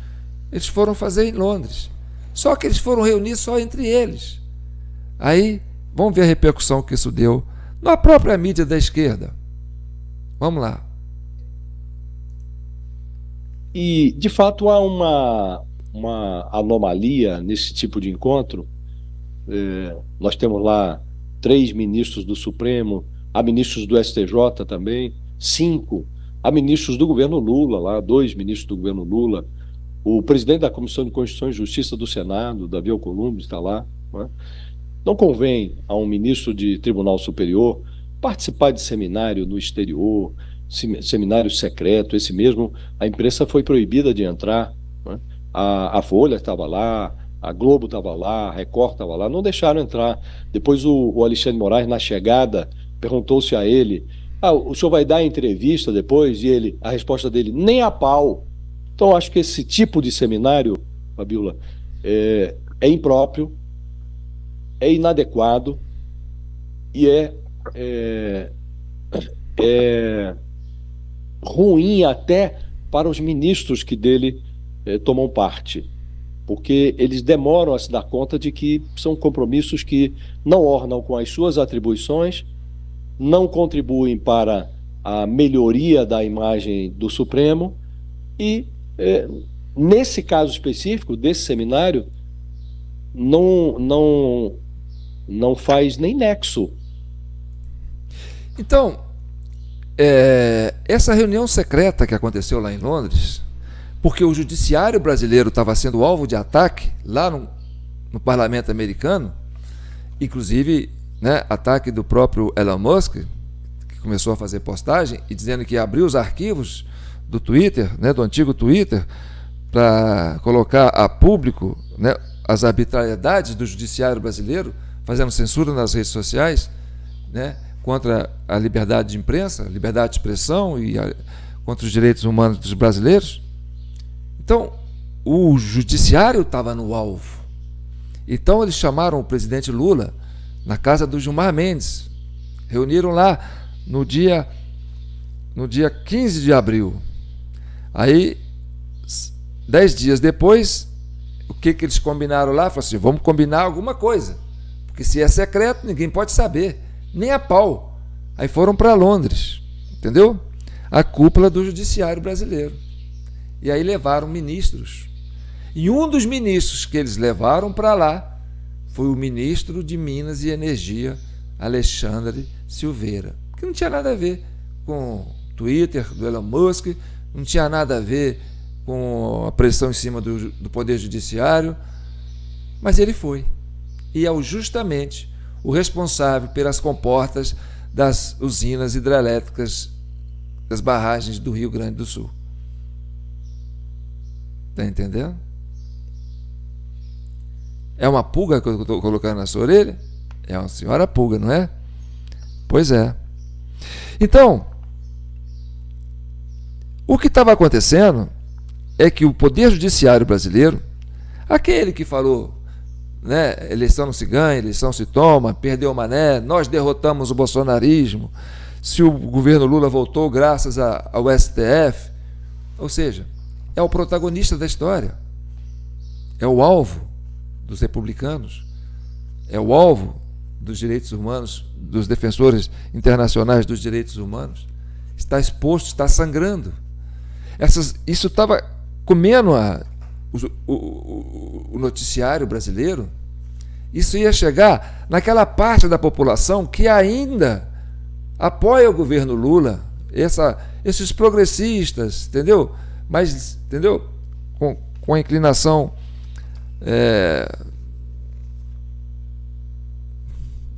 Eles foram fazer em Londres. Só que eles foram reunir só entre eles. Aí, vamos ver a repercussão que isso deu na própria mídia da esquerda. Vamos lá. E, de fato, há uma anomalia nesse tipo de encontro. Nós temos lá 3 ministros do Supremo, há ministros do STJ também, 5, há ministros do governo Lula, lá 2 ministros do governo Lula, o presidente da Comissão de Constituição e Justiça do Senado, Davi Alcolumbre, está lá. Não convém a um ministro de Tribunal Superior participar de seminário no exterior, seminário secreto, esse mesmo, a imprensa foi proibida de entrar, né? A Folha estava lá, a Globo estava lá, a Record estava lá, não deixaram entrar. Depois o Alexandre de Moraes, na chegada, perguntou-se a ele, o senhor vai dar entrevista depois? E a resposta dele, nem a pau. Então, acho que esse tipo de seminário, Fabiola, é impróprio, é inadequado e é ruim até para os ministros que dele tomam parte, porque eles demoram a se dar conta de que são compromissos que não ornam com as suas atribuições, não contribuem para a melhoria da imagem do Supremo e, nesse caso específico desse seminário, não faz nem nexo. Então, essa reunião secreta que aconteceu lá em Londres, porque o judiciário brasileiro estava sendo alvo de ataque lá no parlamento americano, inclusive, né, ataque do próprio Elon Musk, que começou a fazer postagem e dizendo que abriu os arquivos do Twitter, né, do antigo Twitter, para colocar a público, né, as arbitrariedades do judiciário brasileiro, fazendo censura nas redes sociais, né, contra a liberdade de imprensa, liberdade de expressão e contra os direitos humanos dos brasileiros. Então, o judiciário estava no alvo. Então, eles chamaram o presidente Lula na casa do Gilmar Mendes. Reuniram lá no dia 15 de abril. Aí, 10 dias depois, o que eles combinaram lá? Falaram assim, vamos combinar alguma coisa. Porque se é secreto, ninguém pode saber. Nem a pau. Aí foram para Londres. Entendeu? a cúpula do judiciário brasileiro. E aí levaram ministros. E um dos ministros que eles levaram para lá foi o ministro de Minas e Energia, Alexandre Silveira, que não tinha nada a ver com o Twitter do Elon Musk, não tinha nada a ver com a pressão em cima do Poder Judiciário, mas ele foi. E é justamente o responsável pelas comportas das usinas hidrelétricas das barragens do Rio Grande do Sul. Está entendendo? É uma pulga que eu estou colocando na sua orelha? É uma senhora pulga, não é? Pois é. Então, o que estava acontecendo é que o Poder Judiciário brasileiro, aquele que falou, né, eleição não se ganha, eleição se toma, perdeu o mané, nós derrotamos o bolsonarismo, se o governo Lula voltou graças ao STF, ou seja, é o protagonista da história, é o alvo dos republicanos, é o alvo dos direitos humanos, dos defensores internacionais dos direitos humanos, está exposto, está sangrando. Isso estava comendo o noticiário brasileiro. Isso ia chegar naquela parte da população que ainda apoia o governo Lula, esses progressistas, entendeu? Mas, entendeu? Com a inclinação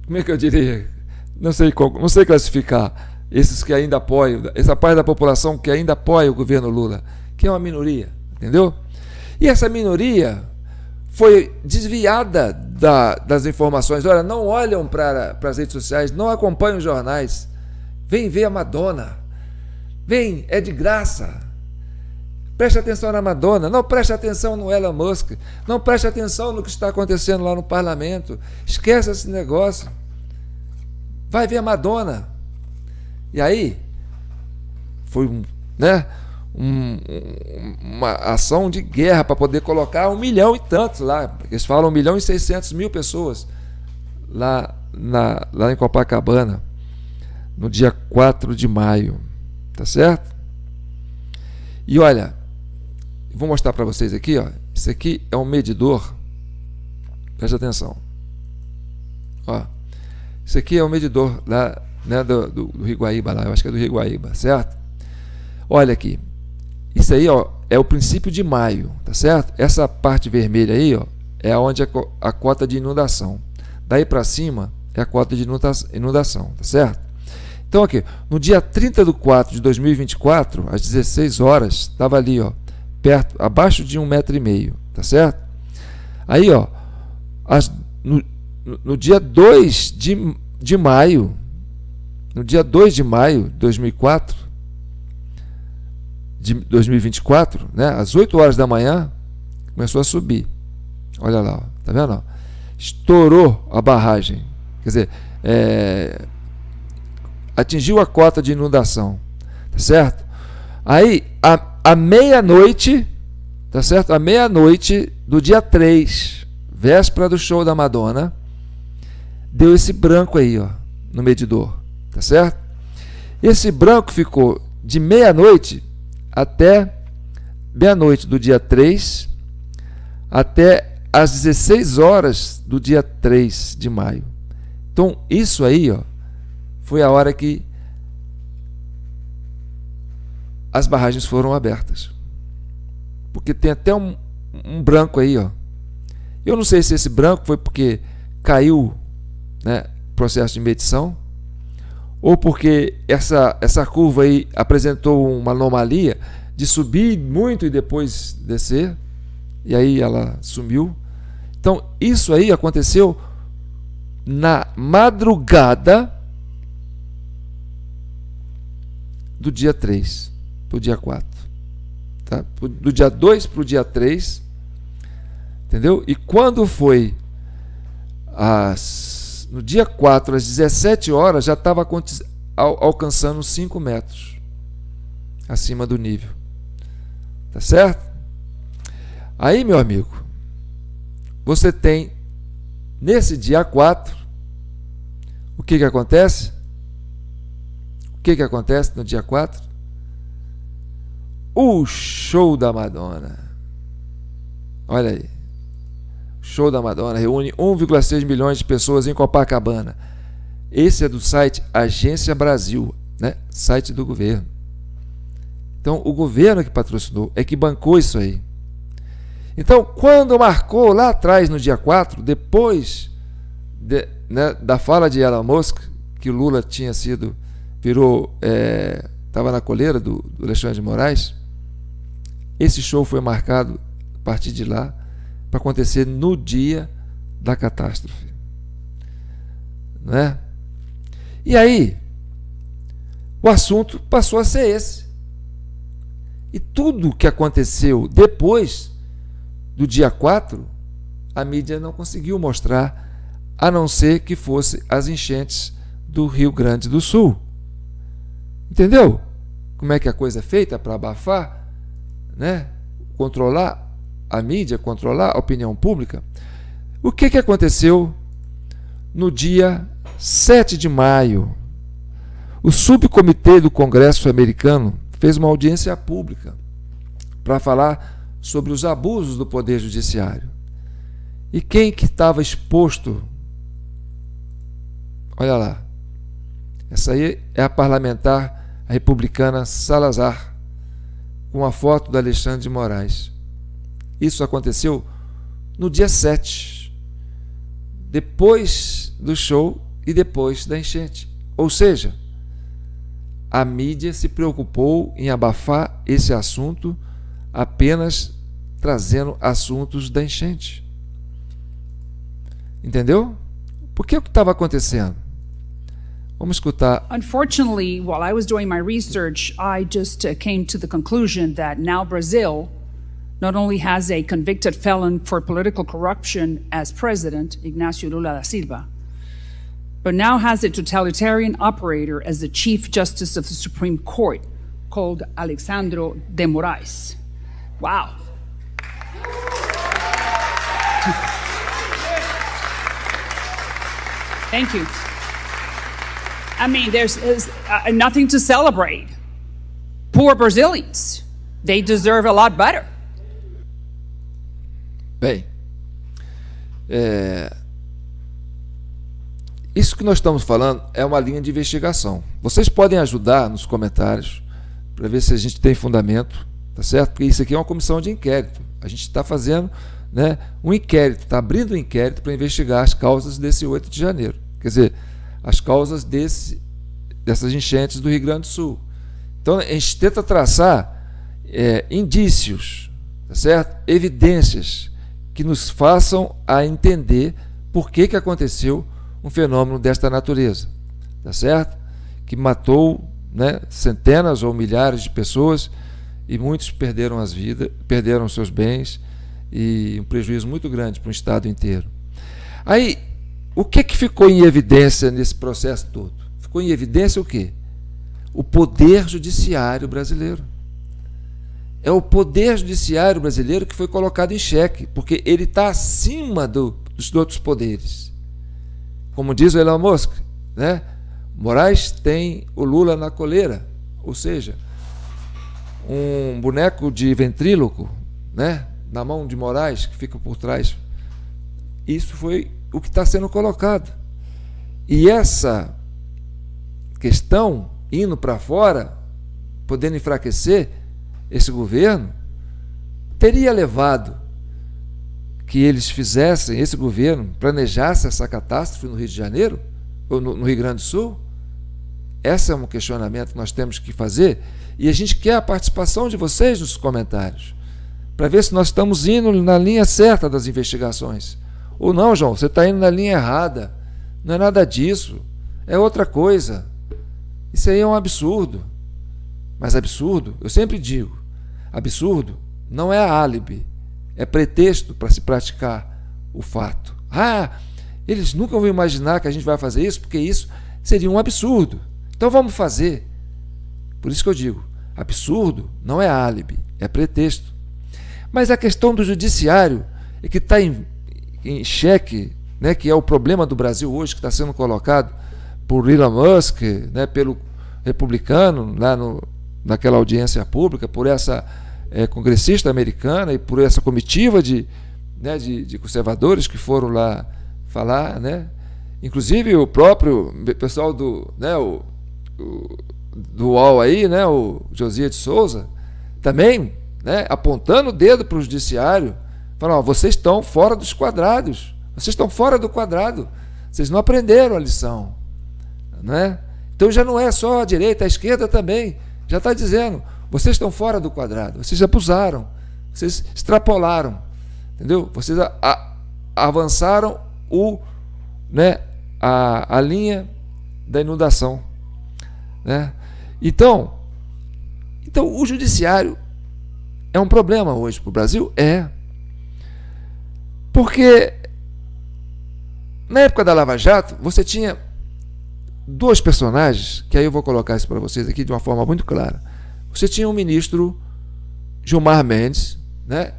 como é que eu diria? Não sei classificar esses que ainda apoiam, essa parte da população que ainda apoia o governo Lula, que é uma minoria, entendeu? E essa minoria foi desviada das informações. Olha, não olham para as redes sociais, não acompanham os jornais. Vem ver a Madonna. Vem, é de graça. Preste atenção na Madonna, não preste atenção no Elon Musk, não preste atenção no que está acontecendo lá no parlamento. Esquece esse negócio. Vai ver a Madonna. E aí, foi uma ação de guerra para poder colocar 1 milhão e tantos lá. Eles falam 1.600.000 pessoas lá em Copacabana, no dia 4 de maio. Tá certo? E olha, vou mostrar para vocês aqui, ó. Isso aqui é um medidor. Preste atenção. Ó, isso aqui é um medidor lá, né, do Rio Guaíba, lá. Eu acho que é do Rio Guaíba, certo? Olha aqui. Isso aí, ó, é o princípio de maio, tá certo? Essa parte vermelha aí, ó, é onde a cota de inundação. Daí para cima é a cota de inundação, tá certo? Então aqui, no dia 30 de 4 de 2024, às 16 horas, estava ali, ó, perto, abaixo de 1,5 m, tá certo? Aí, ó, no dia 2 de maio, no dia 2 de maio de 2024, né, às 8 horas da manhã, começou a subir. Olha lá, ó, tá vendo? Ó? Estourou a barragem, quer dizer, atingiu a cota de inundação, tá certo? Aí, à meia-noite, tá certo? À meia-noite do dia 3, véspera do show da Madonna, deu esse branco aí, ó, no medidor, tá certo? Esse branco ficou de meia-noite até meia-noite do dia 3, até às 16 horas do dia 3 de maio. Então, isso aí, ó, foi a hora que as barragens foram abertas. Porque tem até um branco aí, ó. Eu não sei se esse branco foi porque caiu, né, processo de medição, ou porque essa curva aí apresentou uma anomalia de subir muito e depois descer, e aí ela sumiu. Então, isso aí aconteceu na madrugada do dia 3 para o dia 4. Tá? Do dia 2 para o dia 3. Entendeu? E quando foi no dia 4, às 17 horas, já estava alcançando 5 metros acima do nível. Tá certo? Aí, meu amigo, você tem, nesse dia 4, o que acontece? O que acontece no dia 4? o show da Madonna. Olha aí. O show da Madonna reúne 1,6 milhões de pessoas em Copacabana. Esse é do site Agência Brasil, né? Site do governo. Então, o governo que patrocinou, é que bancou isso aí. Então, quando marcou lá atrás, no dia 4, depois da fala de Elon Musk, que o Lula tinha sido, estava na coleira do Alexandre de Moraes, esse show foi marcado a partir de lá para acontecer no dia da catástrofe. Né? E aí, o assunto passou a ser esse. E tudo que aconteceu depois do dia 4, a mídia não conseguiu mostrar, a não ser que fosse as enchentes do Rio Grande do Sul. Entendeu? Como é que a coisa é feita para abafar, né? Controlar a mídia, controlar a opinião pública. O que aconteceu no dia 7 de maio? O subcomitê do Congresso americano fez uma audiência pública para falar sobre os abusos do Poder Judiciário. E quem que estava exposto? Olha lá. Essa aí é a parlamentar republicana Salazar, com a foto do Alexandre de Moraes. Isso aconteceu no dia 7, depois do show e depois da enchente. Ou seja, a mídia se preocupou em abafar esse assunto apenas trazendo assuntos da enchente. Entendeu? Por que o que estava acontecendo? Vamos escutar. Unfortunately, while I was doing my research, I just came to the conclusion that now Brazil not only has a convicted felon for political corruption as president, Ignacio Lula da Silva, but now has a totalitarian operator as the Chief Justice of the Supreme Court, called Alexandre de Moraes. Wow. Thank you. I mean, there's nothing to celebrate. Poor Brazilians. They deserve a lot better. Bem, isso que nós estamos falando é uma linha de investigação. Vocês podem ajudar nos comentários para ver se a gente tem fundamento, tá certo? Porque isso aqui é uma comissão de inquérito. A gente está fazendo, né, um inquérito, está abrindo um inquérito para investigar as causas desse 8 de janeiro. Quer dizer, as causas dessas enchentes do Rio Grande do Sul. Então, a gente tenta traçar indícios, tá certo? Evidências que nos façam a entender por que aconteceu um fenômeno desta natureza, tá certo? Que matou, né, centenas ou milhares de pessoas e muitos perderam as vidas, perderam seus bens e um prejuízo muito grande para o estado inteiro. Aí, o que ficou em evidência nesse processo todo? Ficou em evidência o quê? O poder judiciário brasileiro. É o poder judiciário brasileiro que foi colocado em xeque, porque ele está acima dos outros poderes. Como diz o Elon Musk, né? Moraes tem o Lula na coleira, ou seja, um boneco de ventríloco, né, na mão de Moraes, que fica por trás. Isso foi o que está sendo colocado. E essa questão, indo para fora, podendo enfraquecer esse governo, teria levado que eles fizessem, esse governo planejasse essa catástrofe no Rio de Janeiro, ou no Rio Grande do Sul? Esse é um questionamento que nós temos que fazer, e a gente quer a participação de vocês nos comentários, para ver se nós estamos indo na linha certa das investigações. Ou não, João, você está indo na linha errada, não é nada disso, é outra coisa. Isso aí é um absurdo. Mas absurdo, eu sempre digo, absurdo não é álibi, é pretexto para se praticar o fato. Eles nunca vão imaginar que a gente vai fazer isso, porque isso seria um absurdo. Então vamos fazer. Por isso que eu digo, absurdo não é álibi, é pretexto. Mas a questão do judiciário é que está em xeque, né, que é o problema do Brasil hoje, que está sendo colocado por Elon Musk, né, pelo republicano lá naquela audiência pública, por essa congressista americana e por essa comitiva de conservadores que foram lá falar, né? Inclusive o próprio pessoal do UOL aí, né? O Josias de Souza, também, né? Apontando o dedo para o judiciário, falando: vocês estão fora dos quadrados, vocês estão fora do quadrado, vocês não aprenderam a lição, né? Então já não é só a direita, a esquerda também já está dizendo: vocês estão fora do quadrado, vocês abusaram, vocês extrapolaram, entendeu? Vocês avançaram a linha da inundação, né? Então o judiciário é um problema hoje para o Brasil? É. Porque na época da Lava Jato, você tinha dois personagens, que aí eu vou colocar isso para vocês aqui de uma forma muito clara. Você tinha o ministro Gilmar Mendes, né,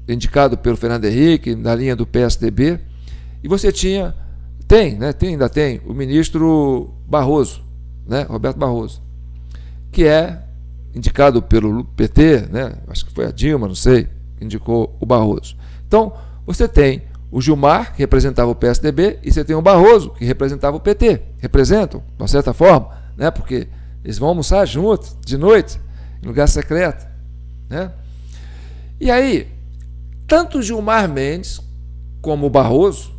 indicado pelo Fernando Henrique, na linha do PSDB, e você ainda tem o ministro Barroso, né, Roberto Barroso, que é indicado pelo PT, né, acho que foi a Dilma, não sei, que indicou o Barroso. Então, você tem o Gilmar, que representava o PSDB, e você tem o Barroso, que representava o PT. Representam, de uma certa forma, né, porque eles vão almoçar juntos, de noite, em lugar secreto, né? E aí, tanto o Gilmar Mendes como o Barroso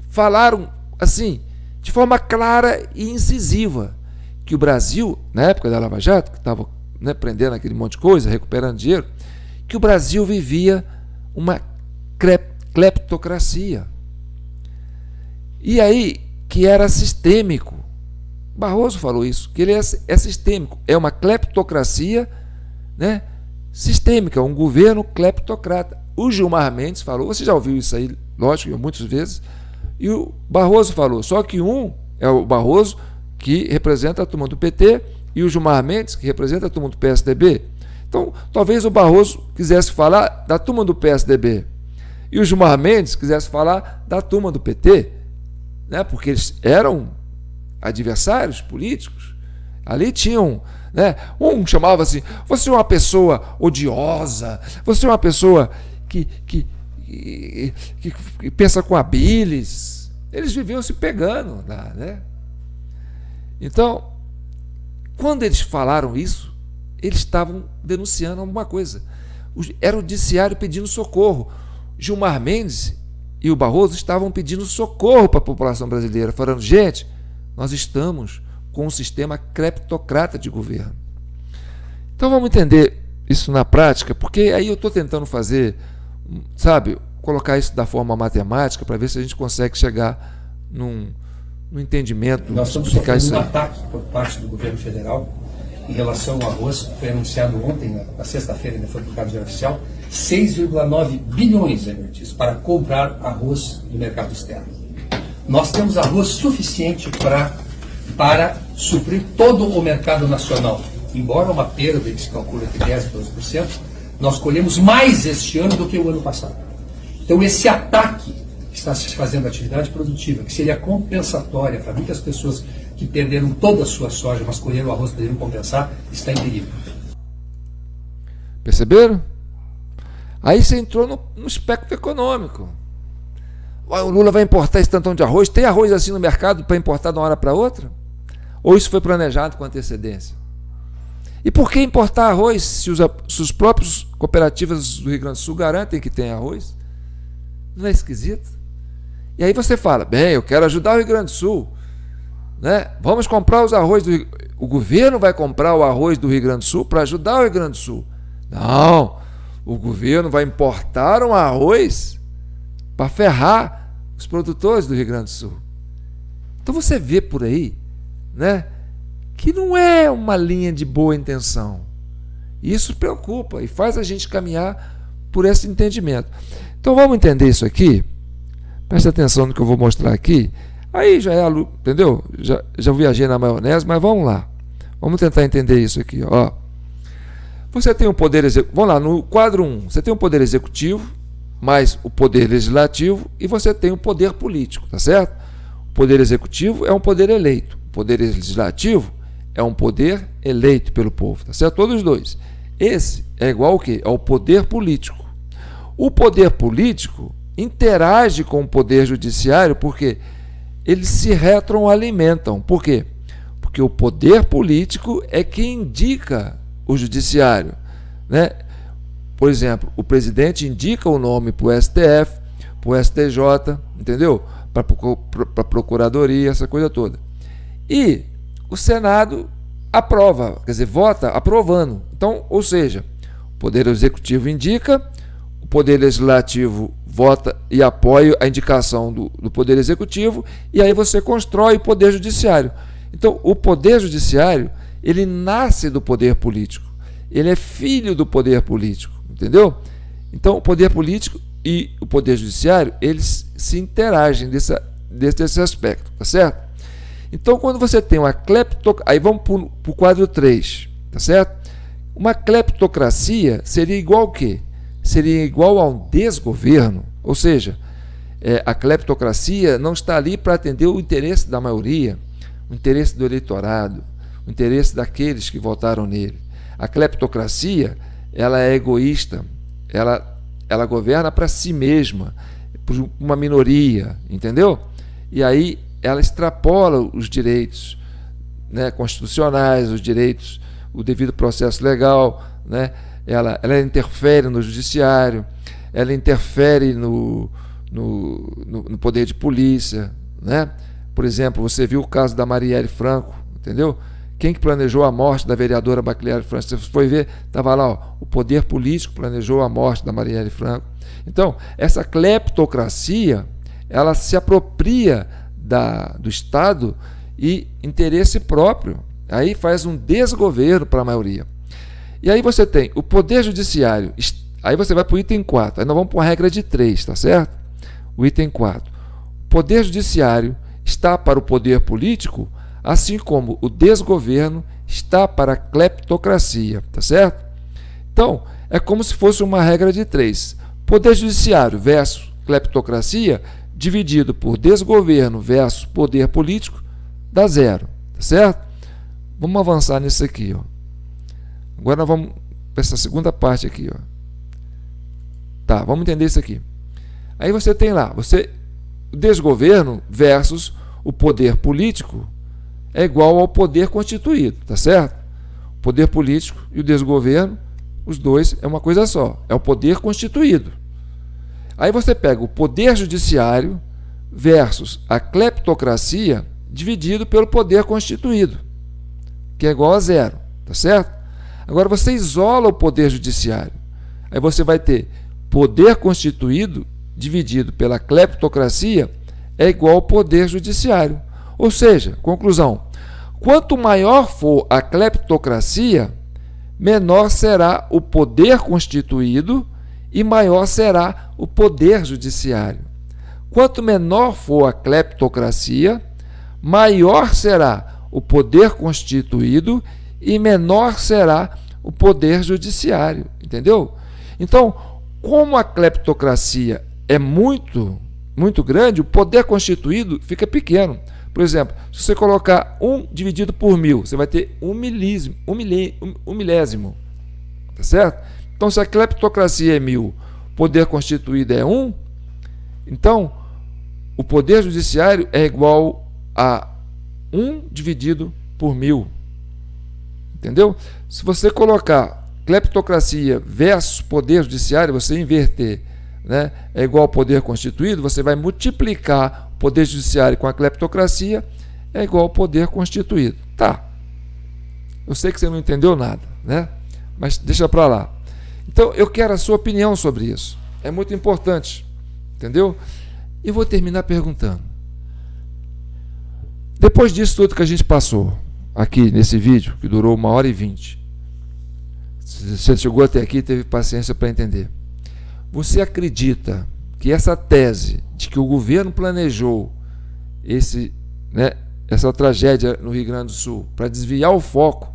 falaram, assim, de forma clara e incisiva, que o Brasil, na época da Lava Jato, que estava, né, prendendo aquele monte de coisa, recuperando dinheiro, que o Brasil vivia uma cleptocracia. E aí, que era sistêmico. Barroso falou isso, que ele é sistêmico, é uma cleptocracia, né, sistêmica, um governo cleptocrata. O Gilmar Mendes falou, você já ouviu isso aí, lógico, muitas vezes, e o Barroso falou, só que um é o Barroso, que representa a turma do PT, e o Gilmar Mendes, que representa a turma do PSDB. Então, talvez o Barroso quisesse falar da turma do PSDB, e o Gilmar Mendes quisesse falar da turma do PT, né, porque eles eram adversários políticos. Ali tinham, né, um chamava assim: você é uma pessoa odiosa, você é uma pessoa que pensa com a bilis. Eles viviam se pegando lá, né? Então, quando eles falaram isso, eles estavam denunciando alguma coisa. Era o judiciário pedindo socorro. Gilmar Mendes e o Barroso estavam pedindo socorro para a população brasileira, falando: gente, nós estamos com um sistema cleptocrata de governo. Então vamos entender isso na prática, porque aí eu estou tentando fazer, sabe, colocar isso da forma matemática para ver se a gente consegue chegar num entendimento. Nós estamos sofrendo um ataque por parte do governo federal em relação ao arroz. Foi anunciado ontem, na sexta-feira, ainda foi publicado no Diário Oficial, 6,9 bilhões, Emertis, para comprar arroz no mercado externo. Nós temos arroz suficiente para suprir todo o mercado nacional. Embora uma perda que se calcula entre 10% e 12%, nós colhemos mais este ano do que o ano passado. Então esse ataque que está se fazendo à atividade produtiva, que seria compensatória para muitas pessoas que perderam toda a sua soja, mas colheram o arroz, poderiam compensar, está em perigo. Perceberam? Aí você entrou no espectro econômico. O Lula vai importar esse tantão de arroz? Tem arroz assim no mercado para importar de uma hora para outra? Ou isso foi planejado com antecedência? E por que importar arroz se os próprios cooperativas do Rio Grande do Sul garantem que tem arroz? Não é esquisito? E aí você fala: bem, eu quero ajudar o Rio Grande do Sul, né? Vamos comprar os arroz do Rio... O governo vai comprar o arroz do Rio Grande do Sul para ajudar o Rio Grande do Sul. Não, o governo vai importar um arroz para ferrar os produtores do Rio Grande do Sul. Então você vê por aí, né, que não é uma linha de boa intenção. Isso preocupa e faz a gente caminhar por esse entendimento. Então vamos entender isso aqui. Preste atenção no que eu vou mostrar aqui. Aí já é, entendeu? Já viajei na maionese, mas vamos lá. Vamos tentar entender isso aqui, ó. Você tem um poder executivo. Vamos lá, no quadro 1, você tem um poder executivo, mais o poder legislativo, e você tem o poder político, tá certo? O poder executivo é um poder eleito. O poder legislativo é um poder eleito pelo povo, tá certo? Todos os dois. Esse é igual ao quê? Ao poder político. O poder político interage com o poder judiciário porque eles se retroalimentam. Por quê? Porque o poder político é quem indica o judiciário, né? Por exemplo, o presidente indica o nome para o STF, para o STJ, entendeu? Para a Procuradoria, essa coisa toda. E o Senado aprova, quer dizer, vota aprovando. Então, ou seja, o Poder Executivo indica, o Poder Legislativo vota e apoia a indicação do Poder Executivo, e aí você constrói o Poder Judiciário. Então, o Poder Judiciário, ele nasce do poder político. Ele é filho do poder político, entendeu? Então, o poder político e o Poder Judiciário, eles se interagem desse aspecto, tá certo? Então, quando você tem uma cleptocracia, aí vamos para o quadro 3, tá certo? Uma cleptocracia seria igual ao quê? Seria igual a um desgoverno, ou seja, a cleptocracia não está ali para atender o interesse da maioria, o interesse do eleitorado, o interesse daqueles que votaram nele. A cleptocracia, ela é egoísta, ela governa para si mesma, por uma minoria, entendeu? E aí ela extrapola os direitos, né, constitucionais, os direitos, o devido processo legal, né? Ela interfere no judiciário, ela interfere no poder de polícia, né? Por exemplo, você viu o caso da Marielle Franco, entendeu? Quem que planejou a morte da vereadora Marielle Franco? Você foi ver, estava lá, ó, o poder político planejou a morte da Marielle Franco. Então, essa cleptocracia, ela se apropria do Estado e interesse próprio. Aí faz um desgoverno para a maioria. E aí você tem o Poder Judiciário, aí você vai para o item 4, aí nós vamos para uma regra de 3, tá certo? O item 4. O Poder Judiciário está para o poder político, assim como o desgoverno está para a cleptocracia, tá certo? Então, é como se fosse uma regra de 3. Poder Judiciário versus cleptocracia, dividido por desgoverno versus poder político, dá 0, tá certo? Vamos avançar nisso aqui, ó. Agora nós vamos para essa segunda parte aqui, ó. Tá, vamos entender isso aqui. Aí você tem lá, o desgoverno versus o poder político é igual ao poder constituído, tá certo? O poder político e o desgoverno, os dois é uma coisa só, é o poder constituído. Aí você pega o poder judiciário versus a cleptocracia dividido pelo poder constituído, que é igual a 0, tá certo? Agora você isola o poder judiciário. Aí você vai ter poder constituído dividido pela cleptocracia é igual ao poder judiciário. Ou seja, conclusão, quanto maior for a cleptocracia, menor será o poder constituído e maior será o poder judiciário. Quanto menor for a cleptocracia, maior será o poder constituído e menor será o poder judiciário, entendeu? Então, como a cleptocracia é muito grande, o poder constituído fica pequeno. Por exemplo, se você colocar 1 dividido por 1000, você vai ter um milésimo, tá certo? Então, se a cleptocracia é 1000, o poder constituído é 1, então o poder judiciário é igual a 1 dividido por 1000. Entendeu? Se você colocar cleptocracia versus poder judiciário, você inverter, né, é igual ao poder constituído, você vai multiplicar o poder judiciário com a cleptocracia, é igual ao poder constituído. Tá. Eu sei que você não entendeu nada, né? Mas deixa para lá. Então, eu quero a sua opinião sobre isso. É muito importante, entendeu? E vou terminar perguntando. Depois disso tudo que a gente passou aqui nesse vídeo, que durou 1h20, você chegou até aqui e teve paciência para entender. Você acredita que essa tese de que o governo planejou essa tragédia no Rio Grande do Sul para desviar o foco,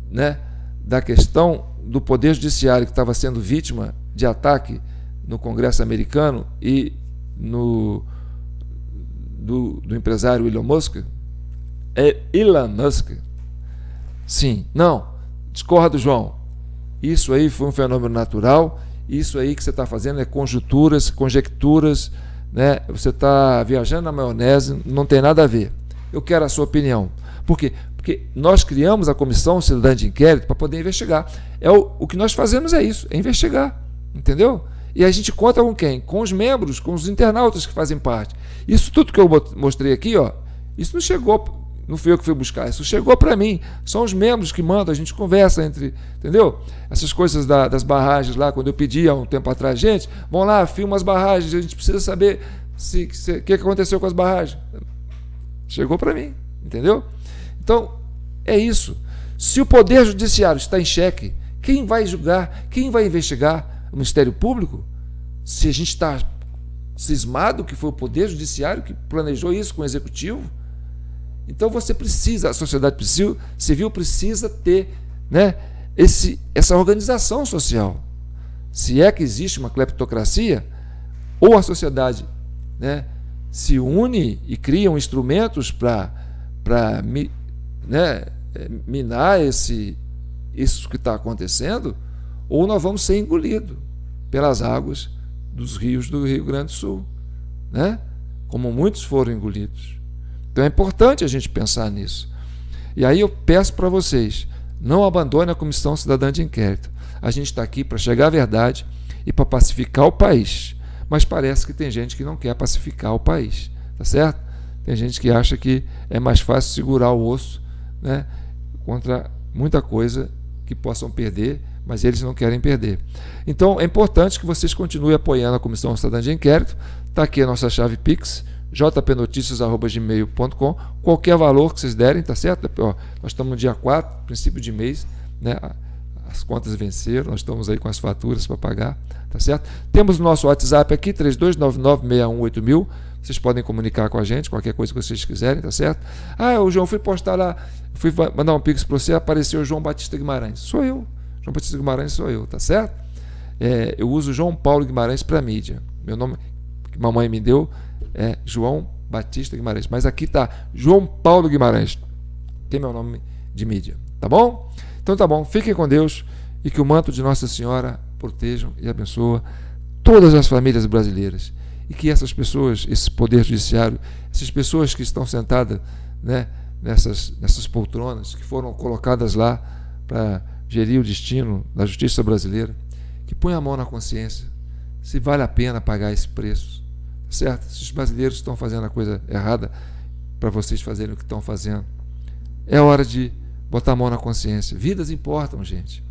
né, da questão do Poder Judiciário que estava sendo vítima de ataque no Congresso americano e do empresário Elon Musk? Elon Musk, Sim. Não. Discorra do João. Isso aí foi um fenômeno natural. Isso aí que você está fazendo é conjecturas, né? Você está viajando na maionese, não tem nada a ver. Eu quero a sua opinião. Por quê? Porque nós criamos a Comissão Cidadã de Inquérito para poder investigar. O que nós fazemos é isso, é investigar. Entendeu? E a gente conta com quem? Com os membros, com os internautas que fazem parte. Isso tudo que eu mostrei aqui, ó, isso não chegou, não fui eu que fui buscar, isso chegou para mim. São os membros que mandam, a gente conversa entre, entendeu? Essas coisas das barragens lá, quando eu pedi há um tempo atrás, gente, vão lá, filma as barragens, a gente precisa saber o que aconteceu com as barragens. Chegou para mim, entendeu? Então, é isso. Se o Poder Judiciário está em xeque, quem vai julgar, quem vai investigar? O Ministério Público? Se a gente está cismado que foi o Poder Judiciário que planejou isso com o Executivo? Então você precisa, a sociedade civil precisa ter, né, essa organização social. Se é que existe uma cleptocracia, ou a sociedade, né, se une e criam instrumentos para né, minar isso que está acontecendo, ou nós vamos ser engolidos pelas águas dos rios do Rio Grande do Sul, né? Como muitos foram engolidos. Então é importante a gente pensar nisso. E aí eu peço para vocês, não abandone a Comissão Cidadã de Inquérito. A gente está aqui para chegar à verdade e para pacificar o país. Mas parece que tem gente que não quer pacificar o país, tá certo? Tem gente que acha que é mais fácil segurar o osso, né, contra muita coisa que possam perder, mas eles não querem perder. Então, é importante que vocês continuem apoiando a Comissão Cidadã de Inquérito. Está aqui a nossa chave Pix, jpnoticias@gmail.com. Qualquer valor que vocês derem, tá certo? Ó, nós estamos no dia 4, princípio de mês, né? As contas venceram, nós estamos aí com as faturas para pagar, tá certo? Temos o nosso WhatsApp aqui, 3299618000. Vocês podem comunicar com a gente, qualquer coisa que vocês quiserem, tá certo? Ah, o João, fui postar lá, fui mandar um Pix para você, apareceu o João Batista Guimarães. Sou eu. João Batista Guimarães sou eu, tá certo? Eu uso João Paulo Guimarães para mídia. Meu nome que mamãe me deu é João Batista Guimarães. Mas aqui tá João Paulo Guimarães, que é meu nome de mídia. Tá bom? Então tá bom. Fiquem com Deus e que o manto de Nossa Senhora protejam e abençoa todas as famílias brasileiras. E que essas pessoas, esse Poder Judiciário, essas pessoas que estão sentadas, né, nessas poltronas, que foram colocadas lá para gerir o destino da justiça brasileira, que põe a mão na consciência se vale a pena pagar esse preço, certo? Se os brasileiros estão fazendo a coisa errada para vocês fazerem o que estão fazendo, é hora de botar a mão na consciência. Vidas importam, gente.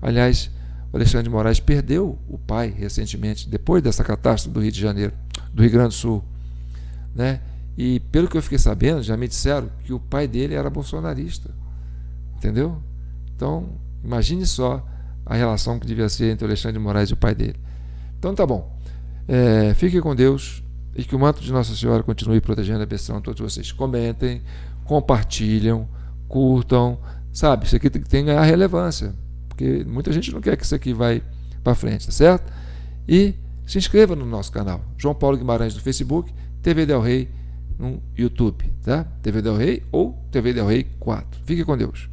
Aliás, o Alexandre de Moraes perdeu o pai recentemente, depois dessa catástrofe do Rio de Janeiro, do Rio Grande do Sul, né? E pelo que eu fiquei sabendo, já me disseram que o pai dele era bolsonarista, entendeu? Então, imagine só a relação que devia ser entre o Alexandre de Moraes e o pai dele. Então tá bom. Fiquem com Deus e que o manto de Nossa Senhora continue protegendo a bênção a todos vocês. Comentem, compartilham, curtam, sabe? Isso aqui tem que ganhar relevância, porque muita gente não quer que isso aqui vai para frente, tá certo? E se inscreva no nosso canal, João Paulo Guimarães no Facebook, TV Del Rey no YouTube, tá? TV Del Rey ou TV Del Rey 4. Fique com Deus.